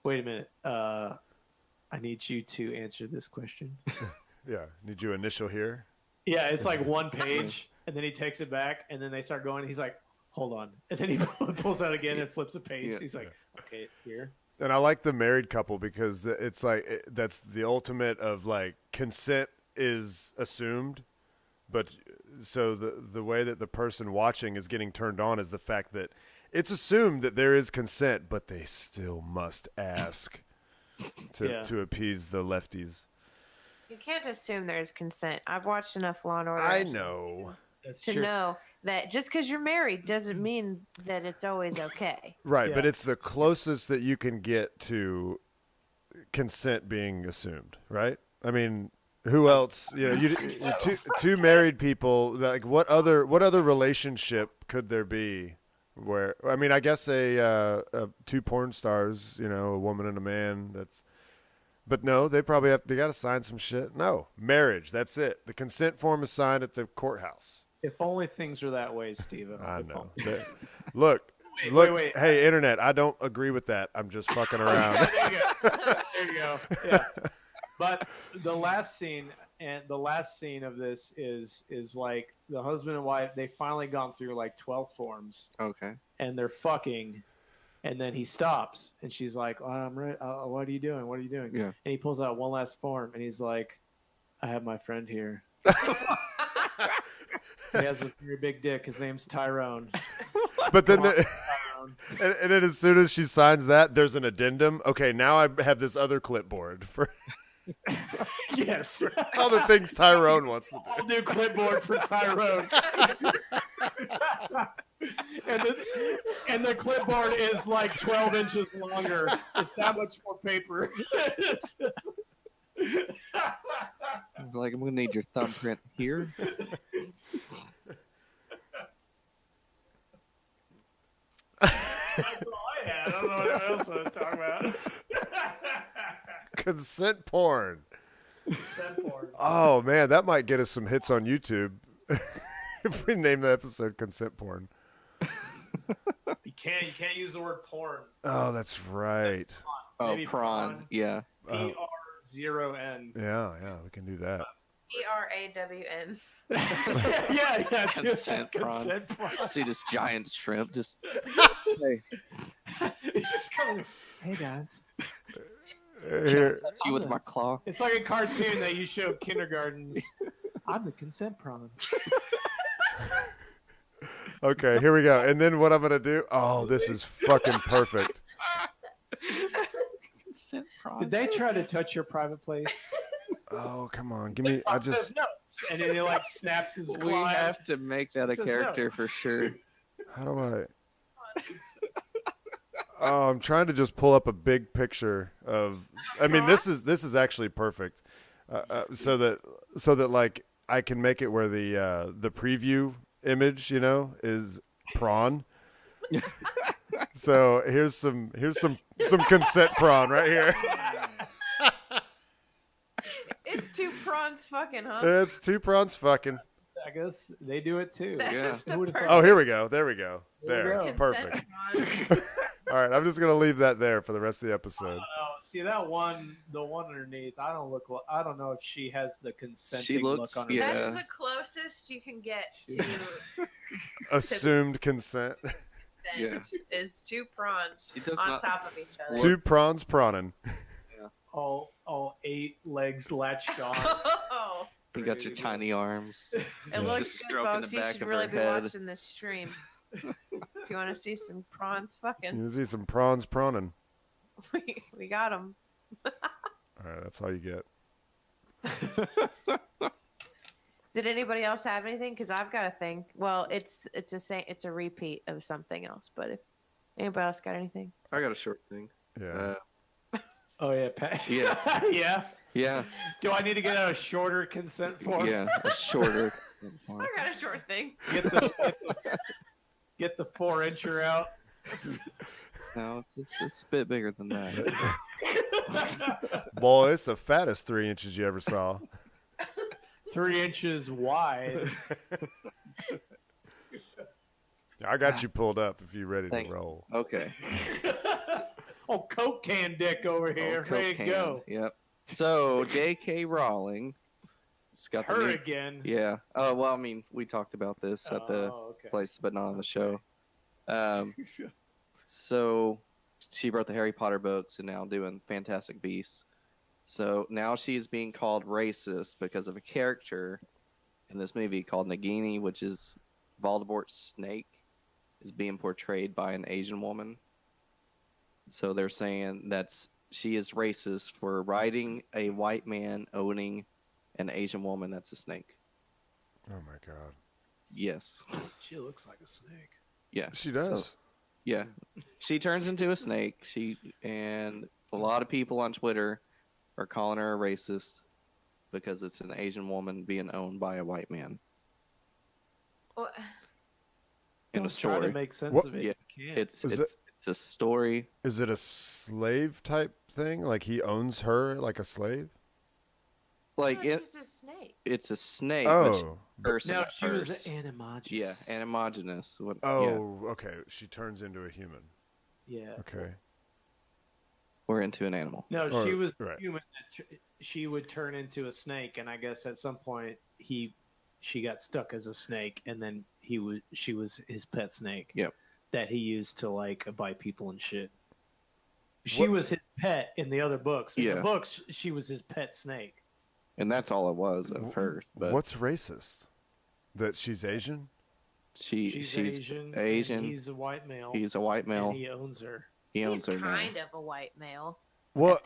A: Wait a minute. I need you to answer this question.
C: Yeah. Need you initial here?
A: Yeah, it's like one page, and then he takes it back, and then they start going. He's like, hold on. And then he pulls out again and flips a page.
B: Yeah.
A: He's like, okay, here.
C: And I like the married couple because it's like that's the ultimate of like consent is assumed, but so the way that the person watching is getting turned on is the fact that it's assumed that there is consent, but they still must ask to appease the lefties.
D: You can't assume there's consent. I've watched enough Law and Order.
C: I know.
A: That's
D: To
A: true.
D: know that just because you're married doesn't mean that it's always okay.
C: Right,
A: Yeah.
C: but it's the closest that you can get to consent being assumed, right? I mean, who else? You know, two married people. Like, what other relationship could there be? Where I mean, I guess two porn stars. You know, a woman and a man. But no, they probably they got to sign some shit. No, marriage. That's it. The consent form is signed at the courthouse.
A: If only things were that way, Steven.
C: I
A: If
C: know.
A: only-
C: Look.
A: wait.
C: Hey, internet, I don't agree with that. I'm just fucking around.
A: There you go. Yeah. But the last scene of this is like the husband and wife. They finally gone through like 12 forms,
B: Okay.
A: and they're fucking. And then he stops, and she's like, "Oh, I'm ready. What are you doing? What are you doing?"
B: Yeah.
A: And he pulls out one last form, and he's like, "I have my friend here. He has a very big dick. His name's Tyrone."
C: But then,
A: Tyrone.
C: and then as soon as she signs that, there's an addendum. Okay, now I have this other clipboard for
A: Yes.
C: all the things Tyrone wants to do.
A: Whole new clipboard for Tyrone. and the clipboard is like 12 inches longer. It's that much more paper.
B: Like, I'm gonna need your thumbprint here.
A: That's all I had. I don't know what else I was talking about.
C: Consent porn.
A: Consent porn.
C: Oh man, that might get us some hits on YouTube if we name the episode "Consent Porn."
A: You can't use the word porn.
C: Oh, that's right.
B: Oh,
A: Maybe
B: prawn. Yeah.
A: P-R-0-N.
C: Yeah, we can do that.
D: Prawn.
A: yeah.
B: Consent prawn.
A: Consent prawn.
B: See this giant shrimp just. Hey,
A: It's just kind of, hey guys.
C: Here,
B: touch you with my claw.
A: It's like a cartoon that you show kindergartens. I'm the consent prawn.
C: okay, here we go. And then what I'm gonna do? Oh, this is fucking perfect.
B: Consent prawn.
A: Did they try to touch your private place?
C: Oh, come on, give me. I
A: It says
C: just.
A: notes, and then he like snaps his
B: We
A: claw.
B: have to make that a
A: It says
B: character for sure.
C: How do I? Oh, I'm trying to just pull up a big picture of. I mean, this is actually perfect, so that like I can make it where the preview image, is prawn. So here's some consent prawn right here.
D: It's two prawns fucking, huh?
C: It's two prawns fucking.
A: I guess they do it too.
D: That
B: Yeah.
D: is the
A: Who would've
D: perfect
C: Oh, here we go. There we go.
A: There we
C: There,
A: go.
D: consent
C: perfect.
D: prawn.
C: All right, I'm just gonna leave that there for the rest of the episode.
A: See that one, the one underneath. I don't know if she has the consenting
B: looks-
A: look on her
B: yeah.
A: face.
D: That's the closest you can get to
C: Assumed consent.
D: that
B: Yeah.
D: is two prawns
B: She does
D: on
B: not-
D: top of each other.
C: Two prawns prawning.
A: All 8 legs latched on.
D: Oh,
B: You got your tiny arms.
D: it looks
B: Just
D: good,
B: stroking
D: folks.
B: the
D: You
B: back
D: should
B: of
D: really
B: her
D: be
B: head.
D: watching this stream if you want to see some prawns fucking.
C: You see some prawns prawning.
D: We got them.
C: All right, that's all you get.
D: Did anybody else have anything? Because I've got a thing. Well, it's a repeat of something else. But if anybody else got anything,
B: I got a short thing.
C: Yeah.
A: Oh yeah, Pat.
B: Yeah.
A: Yeah.
B: Yeah.
A: Do I need to get out a shorter consent form?
B: Yeah. A shorter.
D: I got a short thing.
A: Get the 4-incher out.
B: No, it's a bit bigger than that.
C: Boy, it's the fattest 3 inches you ever saw.
A: 3 inches wide.
C: I got you pulled up if you're ready
B: Thank
C: to roll.
B: Okay.
A: Oh, Coke can dick over here,
B: Oh,
A: ready to
B: cocaine.
A: go.
B: Yep. So J.K. Rowling. She's got the
A: Her
B: new-
A: again.
B: Yeah. Oh well, I mean, we talked about this at the
A: Oh, okay.
B: place, but not on the show. So she wrote the Harry Potter books and now doing Fantastic Beasts. So now she's being called racist because of a character in this movie called Nagini, which is Voldemort's snake, is being portrayed by an Asian woman. So they're saying she is racist for writing a white man owning an Asian woman that's a snake.
C: Oh my god.
B: Yes.
A: She looks like a snake.
B: Yeah.
C: She does.
B: So, yeah. She turns into a snake. And a lot of people on Twitter are calling her a racist because it's an Asian woman being owned by a white man
D: Well,
B: in a
A: Don't try
B: story.
A: to make sense
C: What-
A: of it.
B: Yeah.
A: You can't.
B: It's
C: Is
B: it's a story.
C: Is it a slave type thing? Like he owns her like a slave?
B: Like
D: no, it's just a snake.
B: it's a snake. But she's
C: Oh.
B: a person
A: Now
B: at
A: she was
B: first.
A: animaginous.
B: Yeah, animaginous. Yeah.
C: Oh, okay. She turns into a human.
A: Yeah.
C: Okay.
B: Or into an animal.
A: No,
C: Or-
A: she was
C: right.
A: human. she would turn into a snake, and I guess at some point she got stuck as a snake, and then she was his pet snake.
B: Yep.
A: That he used to like bite people and shit. She was his pet in the other books. In the books, she was his pet snake.
B: And that's all it was at first. But
C: what's racist? That she's Asian?
A: She's Asian. He's a white male.
B: He's a white male.
A: And he owns her.
B: He's
D: kind of a white male.
C: What?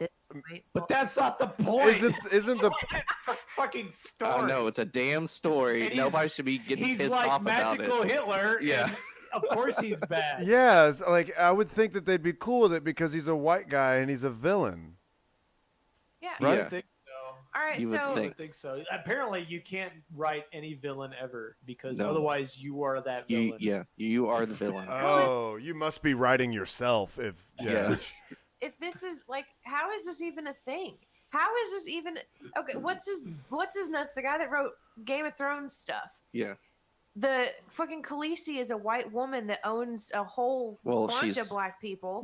A: But that's not the point.
C: Isn't the
A: it's a fucking story?
B: No, it's a damn story. Nobody should be getting pissed off about it.
A: He's like magical Hitler.
B: Yeah.
A: Of course he's bad.
C: Yeah, like I would think that they'd be cool with it because he's a white guy and he's a villain.
D: Yeah.
C: Right?
A: I think so.
D: All right,
A: I would think so. Apparently, you can't write any villain ever because otherwise you are that villain.
B: You are the villain.
C: Oh, you must be writing yourself.
B: Yes.
D: If this is like, how is this even a thing? How is this even okay? What's his nuts? The guy that wrote Game of Thrones stuff.
B: Yeah.
D: The fucking Khaleesi is a white woman that owns a whole bunch of black people.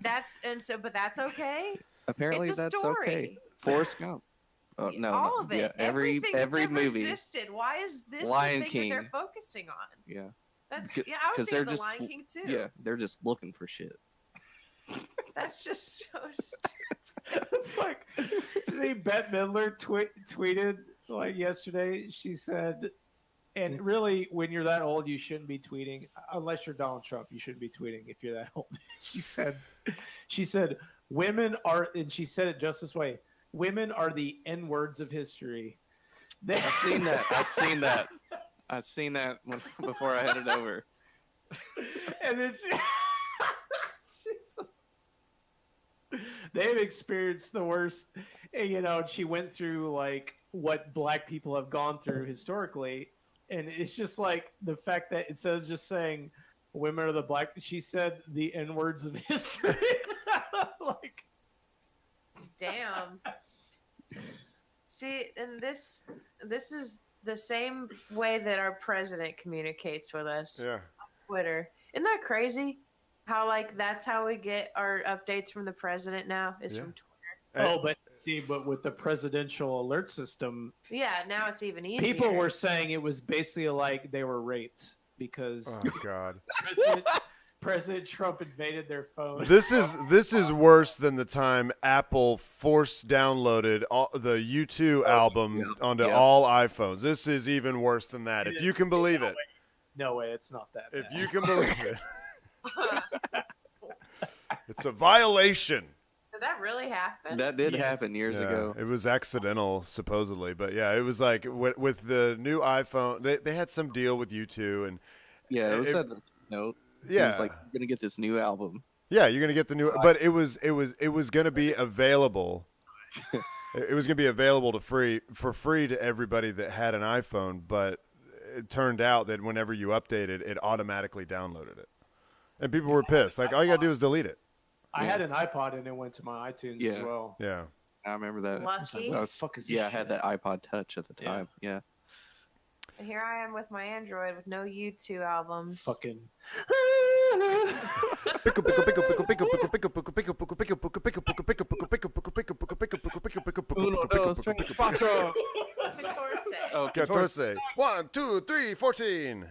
D: But that's okay.
B: Apparently,
D: it's a
B: that's
D: story.
B: Okay. Forrest Gump. Oh, no,
D: all of it.
B: Yeah, every movie.
D: Existed. Why is this
B: Lion
D: the thing
B: King.
D: that they're focusing on?
B: Yeah.
D: That's I was thinking the Lion King too.
B: Yeah, they're just looking for shit.
D: That's just so stupid.
A: It's like, see, Bette Midler tweeted like yesterday. She said, and really, when you're that old, you shouldn't be tweeting unless you're Donald Trump. You shouldn't be tweeting if you're that old. She said, women are, and she said it just this way. Women are the N words of history.
B: I've seen that. I've seen that before I headed over.
A: And then they've experienced the worst. And, she went through like what black people have gone through historically. And it's just like the fact that instead of just saying women are the black, she said the N words of history. Like,
D: damn. See, and this is the same way that our president communicates with us.
C: Yeah.
D: On Twitter. Isn't that crazy? How like that's how we get our updates from the president now is from Twitter.
A: Oh, but with the presidential alert system,
D: now it's even easier.
A: People were saying it was basically like they were raped because
C: God.
A: President Trump invaded their phone.
C: This is worse than the time Apple force downloaded the U2 album onto all iPhones. This is even worse than that. If you can believe it.
A: No way, it's not that bad.
C: If you can believe it. It's a violation.
D: Did that really happen?
B: That did happen years ago.
C: It was accidental, supposedly. But yeah, it was like with the new iPhone, they had some deal with U2. And
B: yeah, it was a note.
C: Yeah,
B: it was like, you're gonna get this new album.
C: Yeah, you're gonna get the new, but it was gonna be available. It was gonna be available for free to everybody that had an iPhone. But it turned out that whenever you updated, it automatically downloaded it, and people were pissed. Like all you gotta do is delete it.
A: I had an iPod and it went to my iTunes as well.
C: Yeah,
B: I remember that.
D: Lucky.
B: I had that iPod Touch at the time. Yeah.
D: And here I am with my Android with no U2 albums.
A: Fucking.
C: Oh, 14. 1, 2, 3, 14.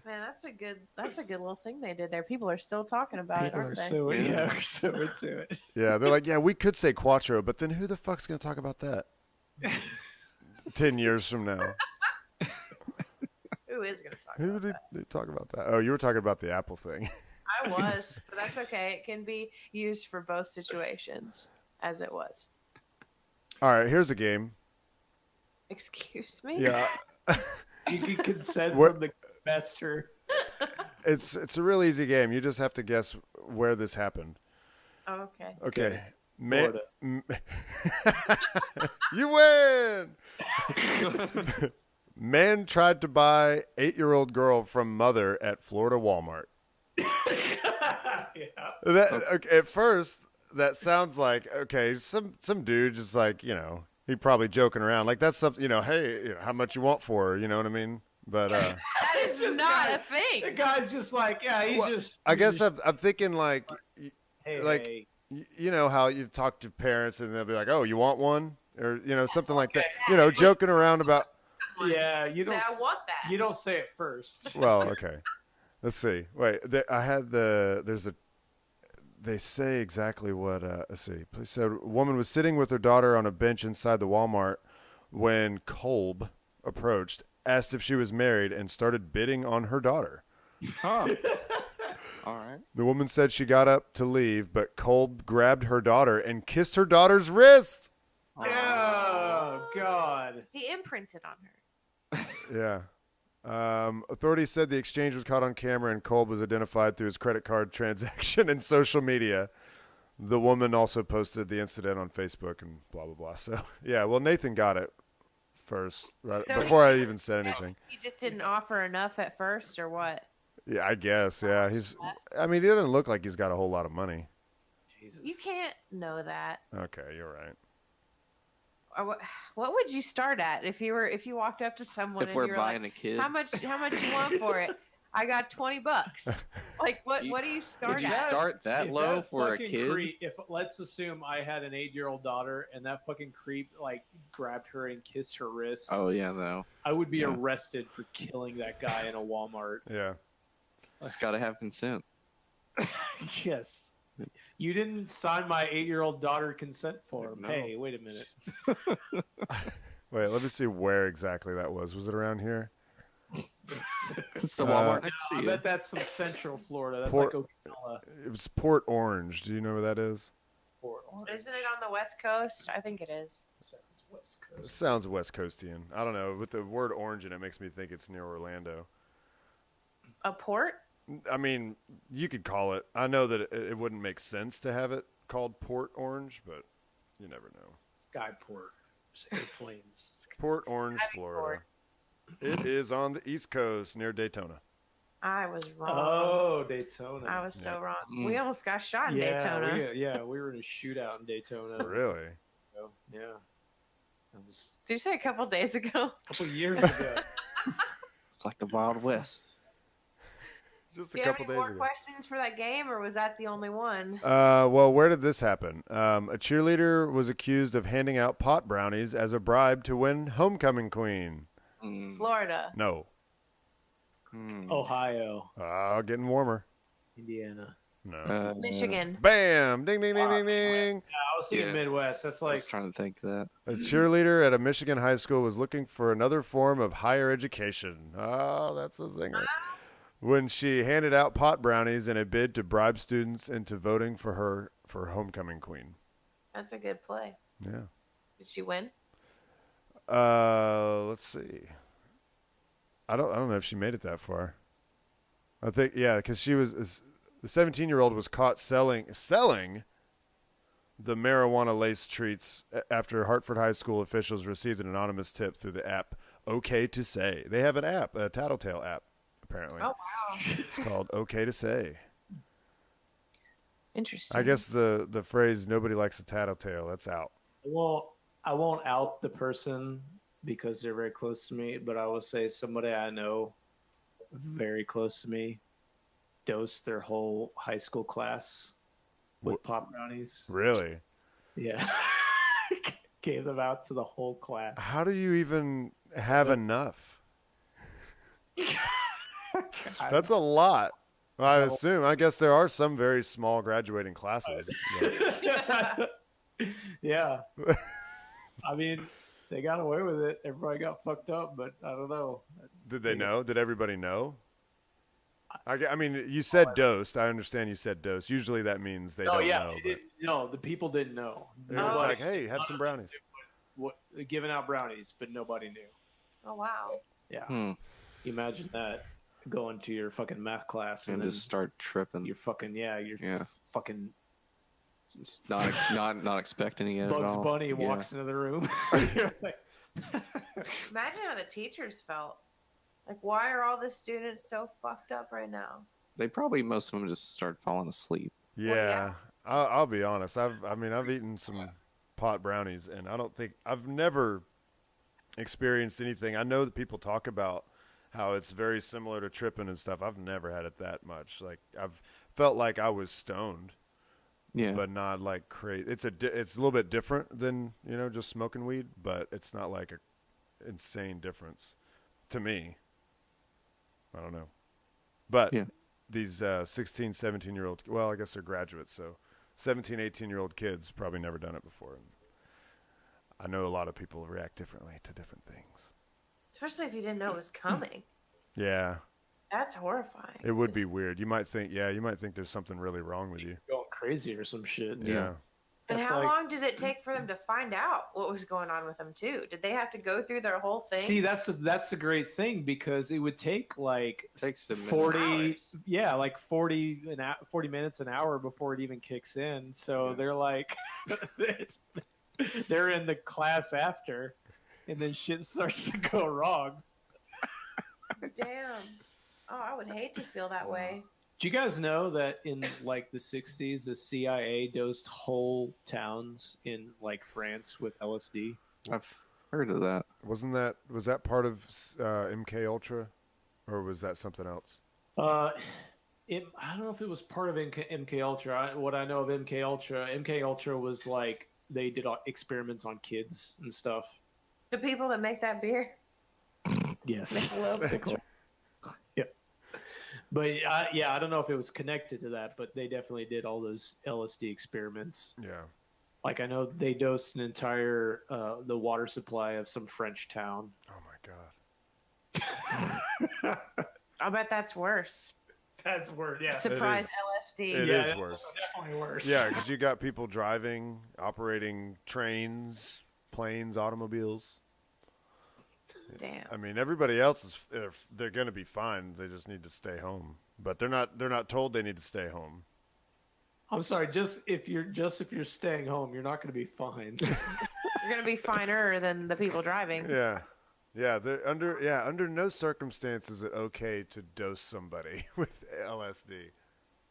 D: Man, that's a good little thing they did there. People are still talking about it, aren't they?
A: We're so into it.
C: Yeah, they're like, yeah, we could say Quattro, but then who the fuck's gonna talk about that 10 years from now?
D: Who is gonna talk?
C: Who
D: about
C: did
D: that?
C: they talk about that? Oh, you were talking about the Apple thing.
D: I was, but that's okay. It can be used for both situations, as it was.
C: All right, here's a game.
D: Excuse me?
C: Yeah.
A: You can consent from the master.
C: It's a real easy game. You just have to guess where this happened.
D: Oh, okay.
C: Okay. You win! Man tried to buy 8-year-old girl from mother at Florida Walmart. Okay, at first, that sounds like, okay, some dude just like, he probably joking around. Like, that's something, hey, how much you want for her, you know what I mean? But
D: That is
A: This
D: not
A: guy-
D: a thing.
A: The guy's just like, yeah, he's
C: Well,
A: just.
C: I
A: he's
C: guess
A: just,
C: I'm thinking like,
A: hey,
C: like-
A: hey.
C: you know how you talk to parents and they'll be like, "Oh, you want one?" Or something like that. Joking around about.
A: Yeah, you
D: Say,
A: don't.
D: I want that.
A: You don't say it first.
C: Well, okay. Let's see. Wait, I had there's a. They say exactly what. Let's see. Police said a woman was sitting with her daughter on a bench inside the Walmart when Kolb approached, asked if she was married, and started bidding on her daughter.
B: Huh. All right.
C: The woman said she got up to leave, but Kolb grabbed her daughter and kissed her daughter's wrist.
A: Oh God.
D: He imprinted on her.
C: Yeah. Authorities said the exchange was caught on camera and Kolb was identified through his credit card transaction and social media. The woman also posted the incident on Facebook and blah, blah, blah. So, yeah, well, Nathan got it first, right
D: So
C: before I even said anything.
D: He just didn't offer enough at first, or what?
C: Yeah, I guess. Yeah, he doesn't look like he's got a whole lot of money.
A: Jesus.
D: You can't know that.
C: Okay, you're right.
D: Or what would you start at if you walked up to someone
B: If
D: and
B: we're
D: you were
B: buying
D: like,
B: a kid,
D: how much you want for it? I got $20. Like what do you start
B: would you
D: at?
B: start that
A: If
B: low
A: that
B: for a
A: fucking
B: kid?
A: If let's assume I had an 8-year-old daughter and that fucking creep like grabbed her and kissed her wrist,
B: Oh yeah, no.
A: I would be
B: Yeah.
A: arrested for killing that guy in a Walmart.
C: Yeah.
B: Just gotta have consent.
A: Yes. You didn't sign my 8-year-old daughter consent form.
B: No.
A: Hey, wait a minute.
C: Wait, let me see where exactly that was. Was it around here?
B: It's the Walmart next
A: I
B: to you.
A: bet that's some Central Florida. That's
C: Port-
A: like Ocala.
C: It was Port Orange. Do you know where that is?
A: Port Orange.
D: Isn't it on the West Coast? I think it is.
A: Sounds West
C: It
A: Coast.
C: sounds West Coastian. I don't know. With the word orange in it makes me think it's near Orlando.
D: A port?
C: I mean, you could call it. I know that it wouldn't make sense to have it called Port Orange, but you never know.
A: Skyport. There's airplanes.
C: Port Orange,
D: Skyport.
C: Florida. It is on the East Coast near Daytona.
D: I was wrong.
A: Oh, Daytona.
D: I was so wrong.
B: Mm.
D: We almost got shot in Daytona.
A: We were in a shootout in Daytona.
C: Really?
A: Yeah. That was
D: Did you say a couple days ago?
A: a couple years ago.
B: It's like the Wild West.
C: Just
D: Do
C: a
D: you have
C: couple
D: any
C: days
D: more
C: ago.
D: questions for that game, or was that the only one?
C: Well, where did this happen? A cheerleader was accused of handing out pot brownies as a bribe to win homecoming queen.
B: Mm.
D: Florida.
C: No.
B: Mm.
A: Ohio.
C: Getting warmer.
A: Indiana.
C: No.
D: Michigan.
C: Bam! Ding, ding, ding, ding, ding.
A: I was thinking
B: Yeah.
A: Midwest. That's
B: I
A: like
B: was trying to think of that.
C: A cheerleader at a Michigan high school was looking for another form of higher education. Oh, that's a zinger. When she handed out pot brownies in a bid to bribe students into voting for her for homecoming queen.
D: That's a good play.
C: Yeah.
D: Did she win?
C: Let's see. I don't know if she made it that far. I think because she was the 17-year-old was caught selling the marijuana laced treats after Hartford High School officials received an anonymous tip through the app OK to Say. They have an app, a Tattletale app, apparently.
D: Oh wow.
C: It's called OK to Say.
D: Interesting.
C: I guess the phrase "nobody likes a tattletale" that's out.
A: I won't out the person because they're very close to me, but I will say somebody I know very close to me dosed their whole high school class with pop brownies.
C: Really?
A: Yeah. Gave them out to the whole class.
C: How do you even have enough? That's a lot. Well, I assume. I guess there are some very small graduating classes. but-
A: Yeah. I mean, they got away with it. Everybody got fucked up, but I don't know.
C: Did they know? Did everybody know? I mean, you said dosed. I understand you said dosed. Usually that means they don't know.
A: They didn't know. The people didn't know.
C: It was
A: Nobody-
C: like, hey, have some brownies.
A: Giving out brownies, but nobody knew.
D: Oh wow.
A: Yeah.
B: Hmm.
A: Imagine that going to your fucking math class
B: And
A: and then
B: just start tripping.
A: you're fucking
B: Yeah.
A: fucking
B: Just not expecting it at
A: Bugs
B: all.
A: Bunny
B: Yeah.
A: walks into the room. You're like,
D: Imagine how the teachers felt. Like, why are all the students so fucked up right now?
B: They probably most of them just start falling asleep.
C: Yeah,
D: yeah.
C: I'll be honest. I've eaten some pot brownies, and I've never experienced anything. I know that people talk about how it's very similar to tripping and stuff. I've never had it that much. Like I've felt like I was stoned,
B: Yeah.
C: but not like crazy. It's a little bit different than just smoking weed, but it's not like a insane difference to me. I don't know, but
B: Yeah.
C: these 16, 17-year-old, well, I guess they're graduates, so 17, 18-year-old kids probably never done it before. And I know a lot of people react differently to different things.
D: Especially if you didn't know it was coming.
C: Yeah.
D: That's horrifying.
C: It would be weird. You might think there's something really wrong with you.
A: Going crazy or some shit.
C: Yeah.
D: And
A: That's
D: how
A: like-
D: long did it take for them to find out what was going on with them too? Did they have to go through their whole thing?
A: See, that's a great thing because it would take like
B: Takes a minute.
A: 40
D: Hours.
A: yeah, like 40 minutes an hour before it even kicks in. So they're like they're in the class after and then shit starts to go wrong.
D: Damn. Oh, I would hate to feel that way.
A: Do you guys know that in like the 60s the CIA dosed whole towns in like France with LSD?
B: I've heard of that.
C: Was that part of MK Ultra, or was that something else?
A: I don't know if it was part of MK Ultra. What I know of MK Ultra was like they did experiments on kids and stuff.
D: The people that make that beer.
A: Yes.
D: Michelob.
A: Yeah. But I don't know if it was connected to that, but they definitely did all those LSD experiments.
C: Yeah.
A: Like I know they dosed an entire the water supply of some French town.
C: Oh my god.
D: I bet that's worse.
A: That's weird. Yeah.
D: Surprise LSD.
C: It
A: Yeah,
C: is
A: that's
C: worse.
A: Definitely worse.
C: Yeah, because you got people driving, operating trains, planes, automobiles.
D: Damn.
C: I mean, everybody else is they're going to be fine. They just need to stay home. But they're not told they need to stay home.
A: I'm sorry. Just if you're staying home, you're not going to be fine.
D: You're gonna be finer than the people driving.
C: Yeah. Yeah, they're under no circumstances is it okay to dose somebody with LSD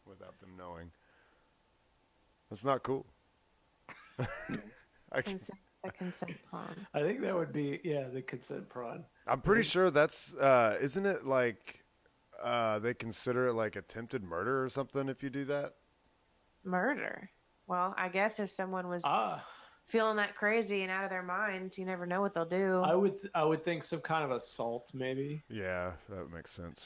C: without them knowing. That's not cool.
D: A consent prawn.
A: I think that would be the consent prawn.
C: I'm pretty sure that's isn't it like they consider it like attempted murder or something if you do that?
D: Murder. Well, I guess if someone was feeling that crazy and out of their mind, you never know what they'll do.
A: I would think some kind of assault maybe.
C: Yeah, that makes sense.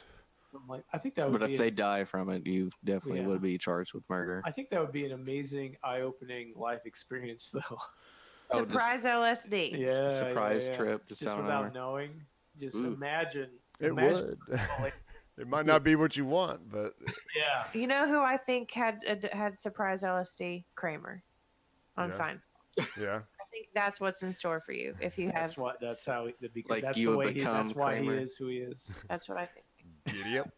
A: Like I think that would.
B: But
A: be
B: if they die from it, you definitely
A: Yeah.
B: would be charged with murder.
A: I think that would be an amazing, eye-opening life experience, though.
D: Surprise LSD.
A: Yeah,
B: Surprise trip to
A: just
B: Sound
A: without
B: Hour.
A: knowing. Just
B: Ooh.
A: imagine.
C: It
A: imagine-
C: would. It might not be what you want, but
A: Yeah.
D: You know who I think had surprise LSD? Kramer on
C: Yeah.
D: Seinfeld.
C: yeah.
D: I think that's what's in store for you if you
A: That's
D: have.
A: what. That's how.
B: Like
A: that's
B: you
A: the
B: would
A: way he.
B: become
A: That's why
B: Kramer.
A: he is who he is.
D: That's what I think.
C: Giddy up.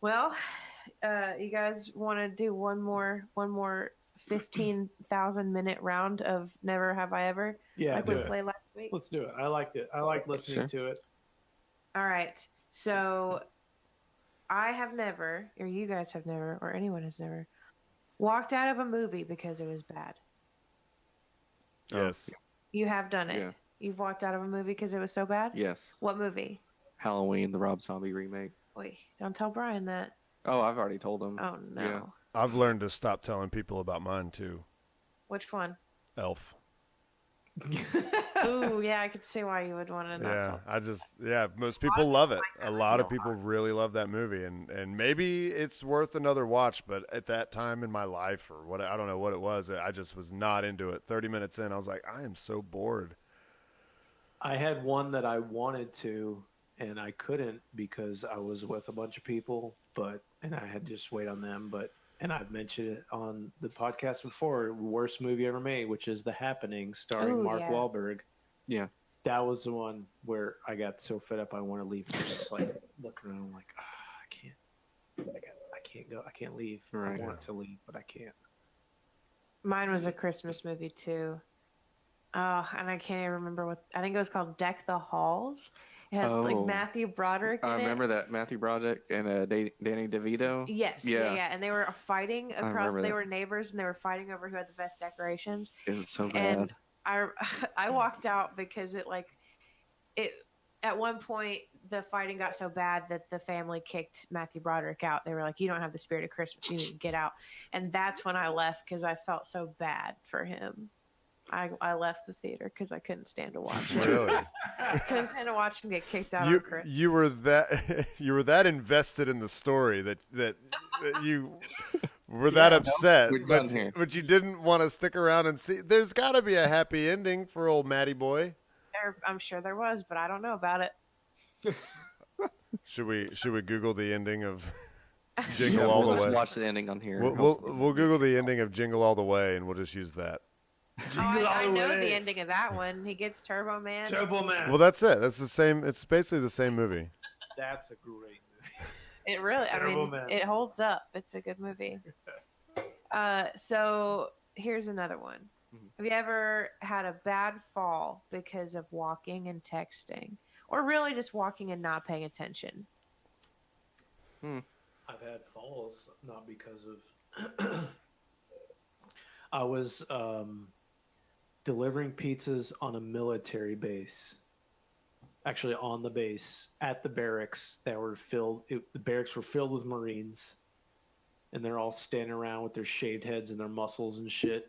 D: Well, you guys want to do one more 15,000-minute round of Never Have I Ever,
A: Yeah.
D: like
A: do
D: we
A: it.
D: played last week?
A: Let's do it. I liked it. I like listening to it.
D: All right. So I have never, or you guys have never, or anyone has never walked out of a movie because it was bad.
C: Yes.
D: You have done it.
B: Yeah.
D: You've walked out of a movie because it was so bad?
B: Yes.
D: What movie?
B: Halloween, the Rob Zombie remake.
D: Wait, don't tell Brian that.
B: Oh, I've already told him.
D: Oh, no.
B: Yeah.
C: I've learned to stop telling people about mine too.
D: Which one?
C: Elf.
D: Ooh, yeah, I could see why you would want to not
C: Yeah, most people love it. A lot of people really love that movie, and maybe it's worth another watch. But at that time in my life, or what, I don't know what it was, I just was not into it. 30 minutes in, I was like, I am so bored.
A: I had one that I wanted to, and I couldn't because I was with a bunch of people, and I had to just wait on them. And I've mentioned it on the podcast before, worst movie ever made, which is The Happening, starring
D: Ooh,
A: Mark
D: yeah.
A: Wahlberg.
B: Yeah.
A: That was the one where I got so fed up I want to leave. I was just like looking around, like, I can't. I can't go. I can't leave.
B: Right.
A: I want to leave, but I can't.
D: Mine was a Christmas movie too. Oh, and I can't even remember what. I think it was called Deck the Halls. It had like
B: Oh.
D: Matthew Broderick in
B: I
D: it.
B: remember that Matthew Broderick and Danny DeVito.
D: Yes,
B: Yeah.
D: yeah, and they were fighting across.
B: remember
D: They
B: that.
D: were neighbors, and they were fighting over who had the best decorations.
B: It was so
D: And
B: bad.
D: I walked out because it it at one point the fighting got so bad that the family kicked Matthew Broderick out. They were like, "You don't have the spirit of Christmas. You need to get out." And that's when I left because I felt so bad for him. I left the theater because I couldn't stand to watch it.
C: Really?
D: I couldn't stand to watch him get kicked out on Christmas.
C: You were that invested in the story that you were that upset,
B: we're done here.
C: but you didn't want to stick around and see. There's got to be a happy ending for old Matty boy.
D: I'm sure there was, but I don't know about it.
C: Should we Google the ending of Jingle All
B: We'll
C: the Way?
B: watch the ending on here.
C: We'll Google the ending of Jingle All the Way, and we'll just use that.
D: I know the ending of that one. He gets Turbo Man.
A: Turbo Man.
C: Well, that's it. That's the same. It's basically the same movie.
A: That's a great movie.
D: It really,
A: Turbo Man.
D: it holds up. It's a good movie. So here's another one. Have you ever had a bad fall because of walking and texting, or really just walking and not paying attention?
A: I've had falls, not because of. I was delivering pizzas on a military base. Actually, on the base at the barracks that were filled. The barracks were filled with Marines, and they're all standing around with their shaved heads and their muscles and shit.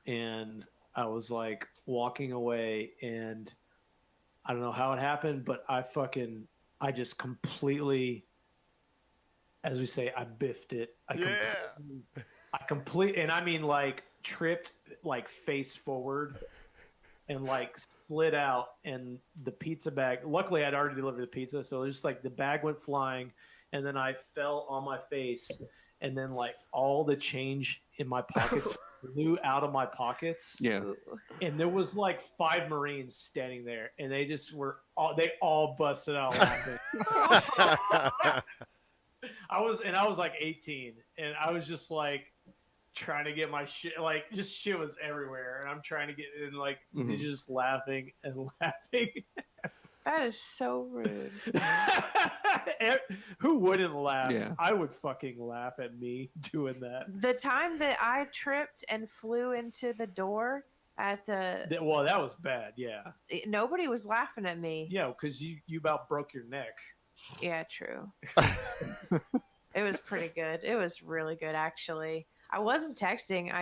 A: And I was like walking away, and I don't know how it happened, but I just completely, as we say, I biffed it. And I mean like tripped like face forward and like slid out, and the pizza bag, luckily I'd already delivered the pizza, so it was just like the bag went flying, and then I fell on my face, and then like all the change in my pockets flew out of my pockets.
B: Yeah.
A: And there was like 5 Marines standing there, and they just they all busted out laughing. I was like 18, and I was just like trying to get my shit, like just shit was everywhere, and I'm trying to get in, like just laughing and laughing.
D: That is so rude.
A: Who wouldn't laugh?
B: Yeah.
A: I would fucking laugh at me doing that.
D: The time that I tripped and flew into the door at
A: Well, that was bad. Yeah.
D: nobody was laughing at me.
A: Yeah, because you about broke your neck.
D: Yeah, true. It was pretty good. It was really good, actually. I wasn't texting.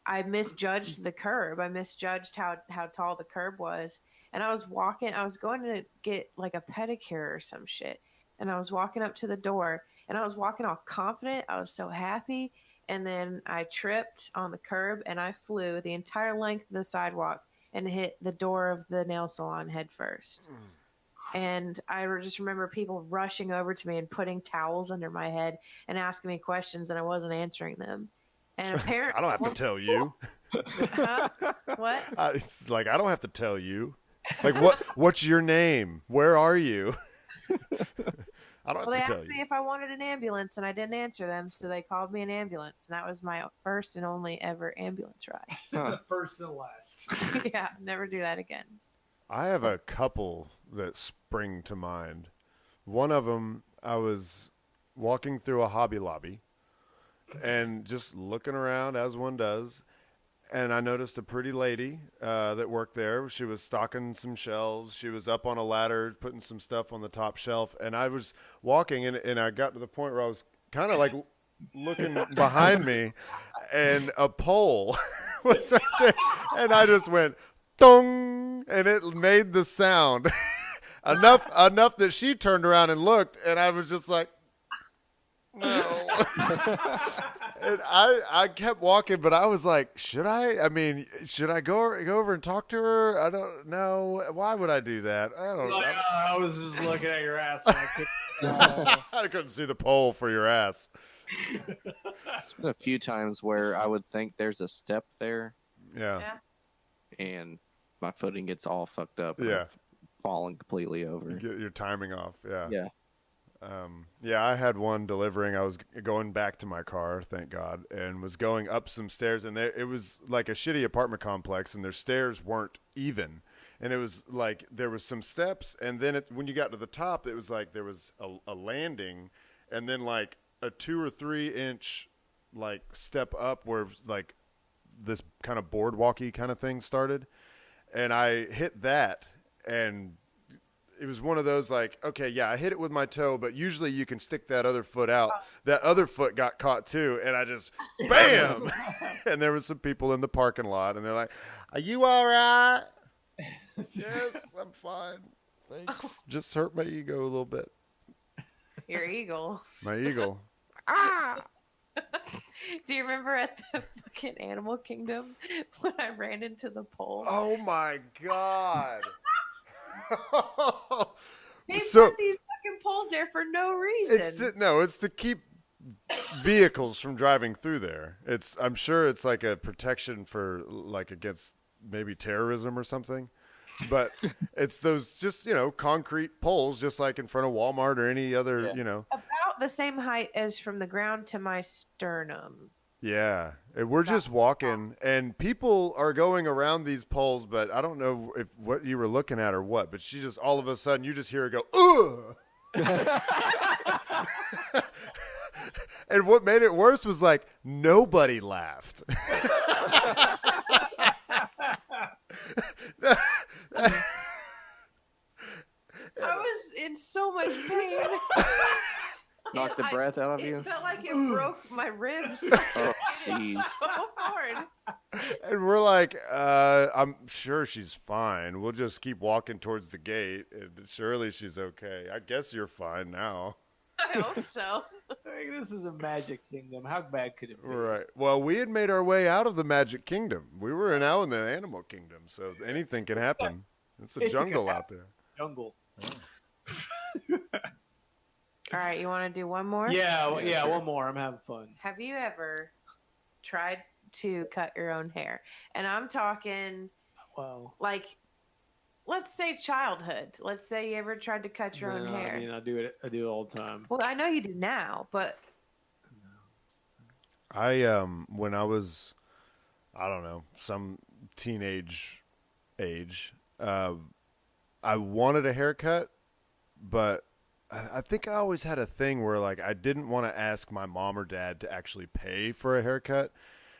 D: I misjudged the curb. I misjudged how tall the curb was. And I was going to get like a pedicure or some shit. And I was walking up to the door, and I was walking all confident. I was so happy. And then I tripped on the curb, and I flew the entire length of the sidewalk and hit the door of the nail salon head first. And I just remember people rushing over to me and putting towels under my head and asking me questions, and I wasn't answering them. And apparently,
C: I don't have to tell you.
D: Huh? What?
C: It's like, I don't have to tell you. Like, what's your name? Where are you? I don't
D: Well, they
C: have to tell
D: asked
C: you.
D: me if I wanted an ambulance, and I didn't answer them, so they called me an ambulance, and that was my first and only ever ambulance ride.
A: First and last.
D: Yeah, never do that again.
C: I have a couple that spring to mind. One of them, I was walking through a Hobby Lobby and just looking around as one does, and I noticed a pretty lady that worked there. She was stocking some shelves. She was up on a ladder putting some stuff on the top shelf, and I was walking, and I got to the point where I was kind of like looking behind me, and a pole was right there, and I just went dong, and it made the sound enough that she turned around and looked, and I was just like, no. And I kept walking, but I was like, should I? I mean, should I go over and talk to her? I don't know. Why would I do that? I don't know.
A: I was just looking at your ass. And
C: I couldn't see the pole for your ass.
B: There's been a few times where I would think there's a step there,
C: Yeah.
B: and my footing gets all fucked up. And
C: Yeah.
B: I've fallen completely over.
C: You get your timing off. Yeah.
B: Yeah.
C: Yeah, I had one delivering. I was going back to my car, thank God, and was going up some stairs, and it was like a shitty apartment complex, and their stairs weren't even. And it was like there was some steps, and then when you got to the top, it was like there was a landing, and then like a 2 or 3 inch like step up where like this kind of boardwalky kind of thing started. And I hit that, and it was one of those like, okay, yeah, I hit it with my toe, but usually you can stick that other foot out. That other foot got caught too, and I just, bam! And there was some people in the parking lot, and they're like, "Are you all right?" Yes, I'm fine. Thanks. Just hurt my ego a little bit.
D: Your eagle.
C: My eagle.
D: Do you remember at the fucking Animal Kingdom when I ran into the pole?
C: Oh my God.
D: They
C: So-
D: put these fucking poles there for no reason.
C: It's to keep vehicles from driving through there. I'm sure it's like a protection for like against maybe terrorism or something. But it's those just, concrete poles just like in front of Walmart or any other,
D: About the same height as from the ground to my sternum.
C: Yeah. And we're just walking and people are going around these poles, but I don't know if what you were looking at or what, but she just all of a sudden you just hear her go, ugh. And what made it worse was like nobody laughed.
D: I was in so much pain.
B: Knocked the breath out of you.
D: It felt like it broke my ribs.
B: Oh, jeez.
D: So hard.
C: And we're like, I'm sure she's fine. We'll just keep walking towards the gate. And surely she's okay. I guess you're fine now.
D: I hope so.
A: This is a Magic Kingdom. How bad could it be?
C: Right. Well, we had made our way out of the Magic Kingdom. We were now in the Animal Kingdom, so anything can happen. It's a jungle out there.
A: Jungle.
D: All right, you want to do one more?
A: Yeah, one more. I'm having fun.
D: Have you ever tried to cut your own hair? And I'm talking
A: Wow.
D: like, let's say childhood. Let's say you ever tried to cut your own hair.
A: I mean, I do it all the time.
D: Well, I know you do now, but
C: When I was, I don't know, some teenage age, I wanted a haircut, but I think I always had a thing where like I didn't want to ask my mom or dad to actually pay for a haircut.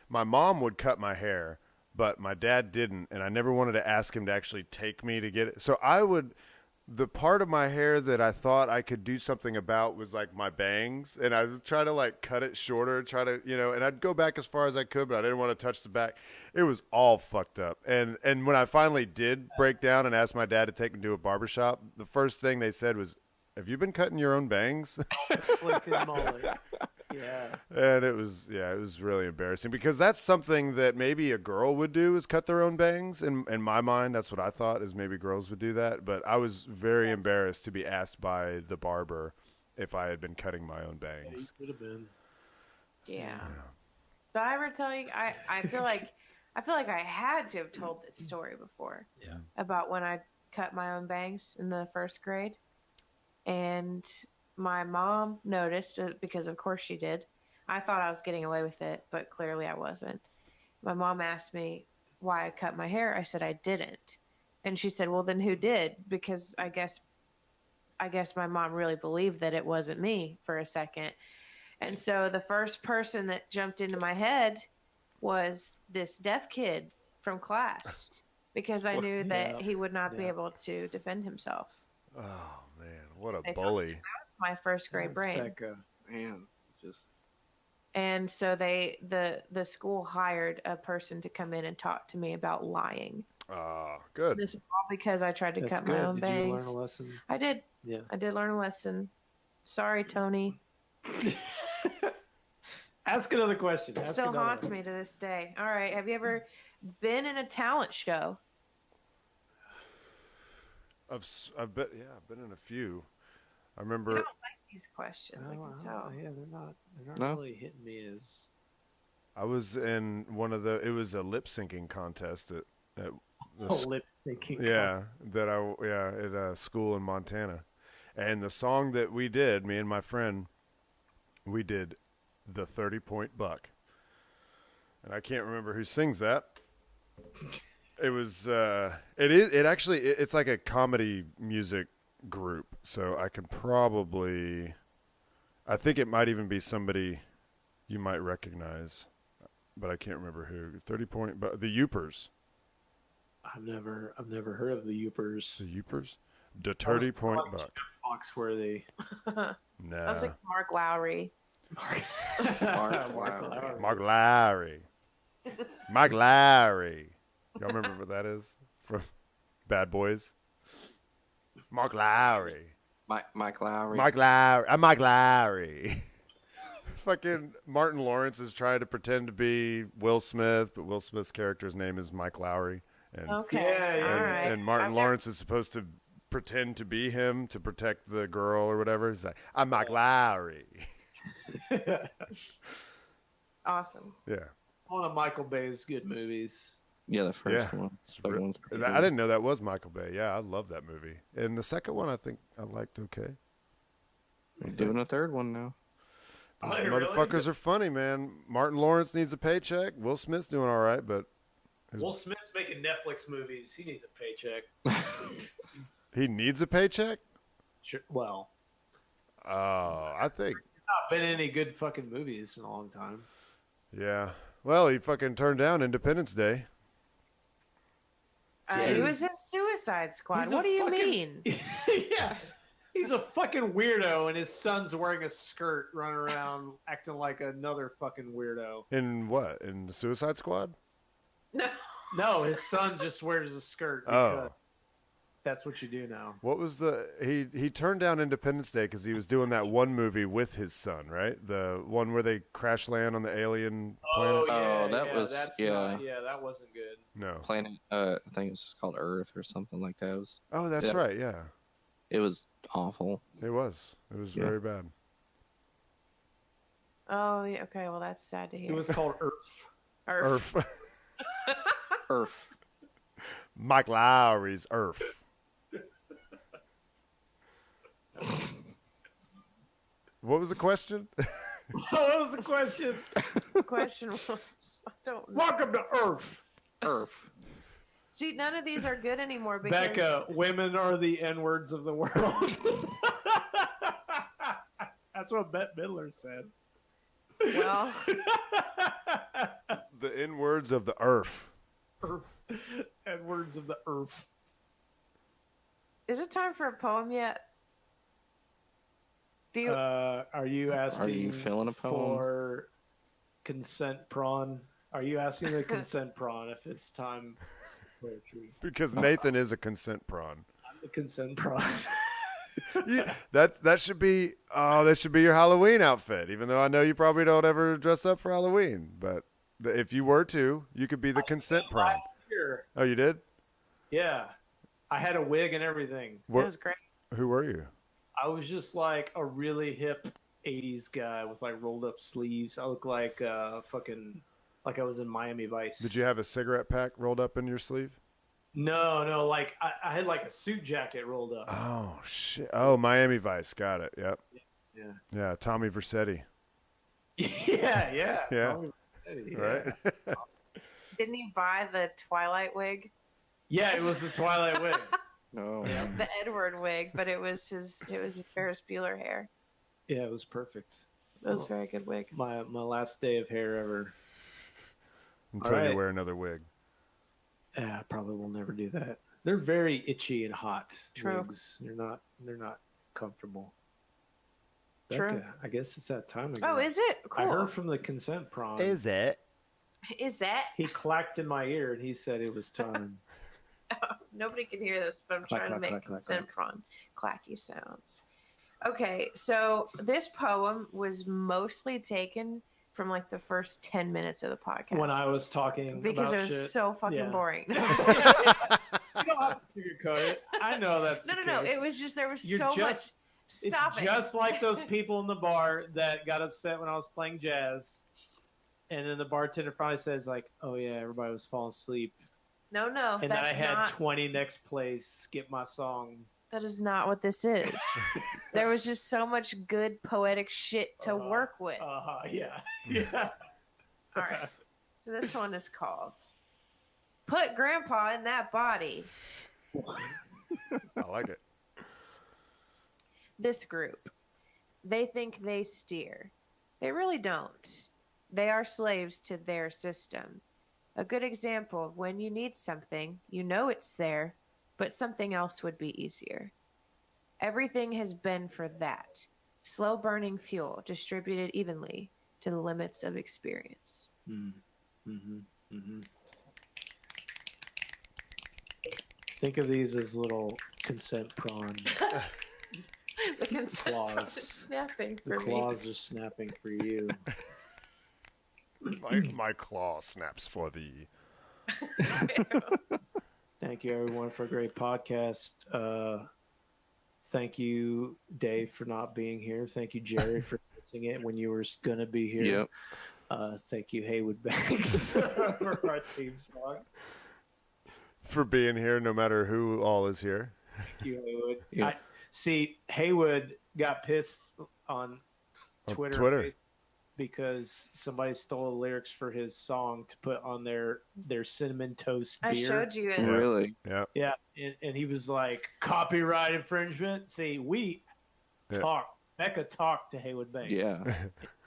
C: My mom would cut my hair, but my dad didn't, and I never wanted to ask him to actually take me to get it. So the part of my hair that I thought I could do something about was like my bangs, and I would try to like cut it shorter, and I'd go back as far as I could, but I didn't want to touch the back. It was all fucked up. And when I finally did break down and asked my dad to take me to a barbershop, the first thing they said was, "Have you been cutting your own bangs?"
A: Afflicted mullet. Yeah.
C: And it was really embarrassing because that's something that maybe a girl would do is cut their own bangs. In my mind, that's what I thought is maybe girls would do that. But I was very embarrassed to be asked by the barber if I had been cutting my own
A: Yeah, you
C: bangs.
A: could have been.
D: yeah. Did I ever tell you? I feel like I had to have told this story before.
A: Yeah.
D: About when I cut my own bangs in the first grade, and my mom noticed because of course she did. I thought I was getting away with it, but clearly I wasn't. My mom asked me why I cut my hair. I said I didn't, and she said, "Well, then who did?" Because I guess my mom really believed that it wasn't me for a second. And so the first person that jumped into my head was this deaf kid from class, because I knew that he would not be able to defend himself.
C: Oh man, what a bully!
D: That's my first grade brain.
A: Bekah.
B: Man, just
D: And so the school hired a person to come in and talk to me about lying.
C: Good.
D: This is all because I tried to
A: That's
D: cut
A: good.
D: my own
A: Did
D: bangs.
A: you learn a lesson?
D: I did.
A: Yeah.
D: I did learn a lesson. Sorry, Tony.
A: Ask another question.
D: It
A: Ask
D: still
A: another
D: haunts
A: one.
D: me to this day. All right. Have you ever been in a talent show?
C: I've been in a few. I
D: You
C: remember.
D: don't like these questions. I
A: Oh,
D: can tell.
A: yeah, they're not
B: No?
A: really hitting me as.
C: I was in it was a lip syncing contest at the
A: Lip syncing.
C: at a school in Montana. And the song that we did, me and my friend, we did the 30-point buck. And I can't remember who sings that. It was it's like a comedy music group. So I think it might even be somebody you might recognize, but I can't remember who. 30-point, but the Youpers.
A: I've never heard of the Yoopers.
C: The Yoopers? The Turdy Point Buck.
A: Foxworthy.
D: I
C: Nah.
D: was like Mark Lowry.
C: Mark Lowry. Mike Lowry. Y'all remember what that is from Bad Boys? Mark Lowry.
B: Mike Lowry.
C: Mike Lowry. I'm Mike Lowry. Fucking Martin Lawrence is trying to pretend to be Will Smith, but Will Smith's character's name is Mike Lowry. And,
D: Okay.
A: Yeah,
D: All right.
C: and Martin Lawrence is supposed to pretend to be him to protect the girl or whatever. He's like, I'm Mike Lowry.
D: Awesome.
C: Yeah.
A: One of Michael Bay's good movies.
B: Yeah, the first
C: Yeah.
B: one. Second one's pretty
C: I
B: good.
C: didn't know that was Michael Bay. Yeah, I love that movie. And the second one, I think I liked okay.
B: They're doing a third one now.
C: Those
A: Oh, really?
C: motherfuckers are funny, man. Martin Lawrence needs a paycheck. Will Smith's doing all right, but
A: Will Smith's making Netflix movies. He needs a paycheck.
C: he needs a paycheck?
A: Sure. Well,
C: I think,
A: not been in any good fucking movies in a long time.
C: yeah. Well, he fucking turned down Independence Day.
D: He was in Suicide Squad.
A: He's a
D: What do you
A: fucking-
D: mean?
A: Yeah. He's a fucking weirdo, and his son's wearing a skirt, running around acting like another fucking weirdo.
C: In what? In the Suicide Squad?
D: No.
A: No, his son just wears a skirt.
C: Oh.
A: Because that's what you do now.
C: What was the he turned down Independence Day because he was doing that one movie with his son, right? The one where they crash land on the alien planet.
B: Oh, that was-
A: that's
B: yeah.
A: not, yeah, that wasn't good.
C: No.
B: Planet, I think it was just called Earth or something like that.
C: Oh, that's
B: Yeah.
C: right. Yeah,
B: It was awful.
C: it was. It was
B: Yeah.
C: very bad.
D: Oh, yeah. Okay. Well, that's sad to hear.
A: It was called Earth.
D: Earth.
C: Earth.
B: Earth.
C: Mike Lowry's Earth. What was the question?
A: What was the question?
D: The question was, I don't know.
A: Welcome to Earth.
B: Earth.
D: See, none of these are good anymore because
A: Becca, women are the N-words of the world. That's what Bette Midler said.
D: well,
C: The N words of the Earth.
A: Earth. N-words of the Earth.
D: is it time for a poem yet? Do you?
A: Are you asking
B: feeling a poem?
A: for consent prawn? Are you asking the consent prawn if it's time for poetry?
C: Because Nathan is a consent prawn.
A: I'm the consent prawn.
C: That should be your Halloween outfit. Even though I know you probably don't ever dress up for Halloween, but if you were to, you could be the consent prawn.
A: Last year.
C: Oh, you did?
A: Yeah. I had a wig and everything.
D: That was great.
C: Who were you?
A: I was just like a really hip 80s guy with like rolled up sleeves. I looked like like I was in Miami Vice.
C: Did you have a cigarette pack rolled up in your sleeve?
A: No, like I had like a suit jacket rolled up.
C: Oh shit! Oh, Miami Vice. Got it. Yep.
A: Yeah.
C: Yeah. Tommy Vercetti.
A: Yeah.
C: Yeah.
A: Yeah.
C: Right.
D: Didn't you buy the Twilight wig?
A: Yeah, it was the Twilight wig.
B: No.
A: Yeah.
D: The Edward wig, but it was his Ferris Bueller hair.
A: Yeah, it was perfect.
D: It was a very good wig.
A: My last day of hair ever.
C: Until
A: All
C: you
A: right.
C: wear another wig.
A: Yeah, I probably will never do that. They're very itchy and hot.
D: True.
A: Wigs. They're not comfortable.
D: True.
A: Becca, I guess it's that time again.
D: Oh, is it?
A: I
D: Cool.
A: heard from the consent prawn.
C: it?
D: Is that?
A: He clacked in my ear and he said it was time.
D: Nobody can hear this, but I'm
A: Clack,
D: trying to
A: clack,
D: make
A: clack, clack,
D: consent prawn clacky sounds. Okay, so this poem was mostly taken from like the first 10 minutes of the podcast.
A: When I was talking
D: because
A: about
D: it was
A: shit.
D: so fucking
A: Yeah.
D: boring.
A: You don't have to sugarcoat it. I know that's
D: No.
A: the case.
D: It was just there was
A: You're
D: so much.
A: just-
D: Stop
A: it's
D: it.
A: just like those people in the bar that got upset when I was playing jazz. And then the bartender finally says, like, oh, yeah, everybody was falling asleep.
D: No,
A: And then
D: that's
A: I had
D: not.
A: 20 next plays skip my song.
D: That is not what this is. There was just so much good poetic shit to
A: Uh-huh.
D: work with.
A: Yeah. Yeah.
D: All right. So this one is called "Put Grandpa in That Body."
C: I like it.
D: This group, they think they steer. They really don't. They are slaves to their system. A good example of when you need something, you know it's there, but something else would be easier. Everything has been for that. Slow burning fuel distributed evenly to the limits of experience.
A: Think of these as little consent prawn.
D: The consent
A: claws.
D: prawn is snapping
A: The
D: for me.
A: claws are snapping for you.
C: My claw snaps for thee.
A: Thank you, everyone, for a great podcast. Thank you, Dave, for not being here. Thank you, Jerry, for missing it when you were going to be here.
B: Yep.
A: Thank you, Haywood Banks, for our team song.
C: For being here, no matter who all is here.
A: Thank you, Haywood.
B: Yeah.
A: See, Haywood got pissed on Twitter. Because somebody stole the lyrics for his song to put on their cinnamon toast beer.
D: I showed you it.
C: Yeah.
B: Really?
C: Yeah.
A: Yeah, and he was like, copyright infringement. See, we talked. Becca talked to Haywood Banks.
B: Yeah.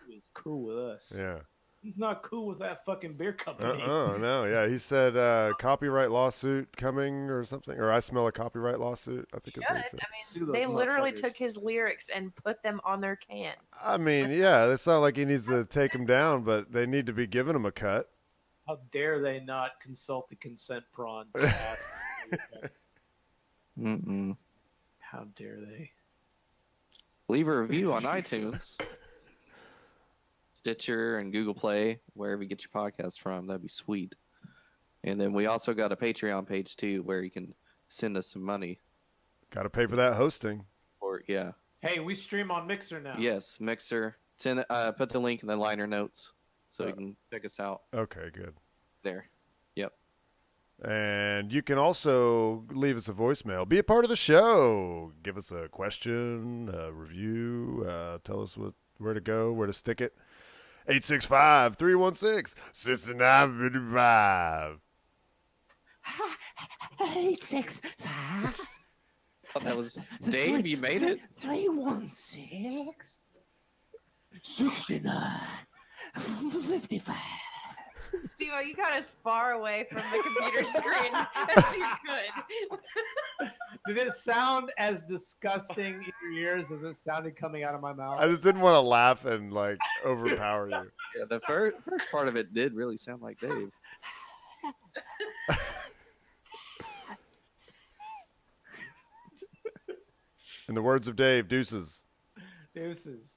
A: He was cool with us.
C: Yeah.
A: He's not cool with that fucking beer company.
C: No. Yeah, he said copyright lawsuit coming or something. Or I smell a copyright lawsuit, I think is what he said.
A: Sue
D: I mean,
A: those
D: they literally
A: motherfuckers.
D: took his lyrics and put them on their can.
C: I mean, yeah, it's not like he needs to take him down, but they need to be giving him a cut.
A: How dare they not consult the consent prawn to ask?
B: Mm-mm.
A: How dare they?
B: Leave a review on iTunes, Stitcher, and Google Play, wherever you get your podcasts from. That'd be sweet. And then we also got a Patreon page too, where you can send us some money.
C: Got to pay for that hosting.
B: Or yeah,
A: Hey, we stream on Mixer now.
B: yes, Mixer. Send put the link in the liner notes so you can check us out
C: Okay, good.
B: there. Yep.
C: And you can also leave us a voicemail. Be a part of the show. Give us a question, a review. Tell us where to go, where to stick it. 865-316-6955.
A: 865.
B: Oh, that was Dave. You made it.
A: 316 69 55.
D: Steve, you got as far away from the computer screen as you could.
A: Did it sound as disgusting in your ears as it sounded coming out of my mouth?
C: I just didn't want to laugh and like overpower you.
B: Yeah, the first part of it did really sound like Dave.
C: In the words of Dave, deuces.
A: Deuces.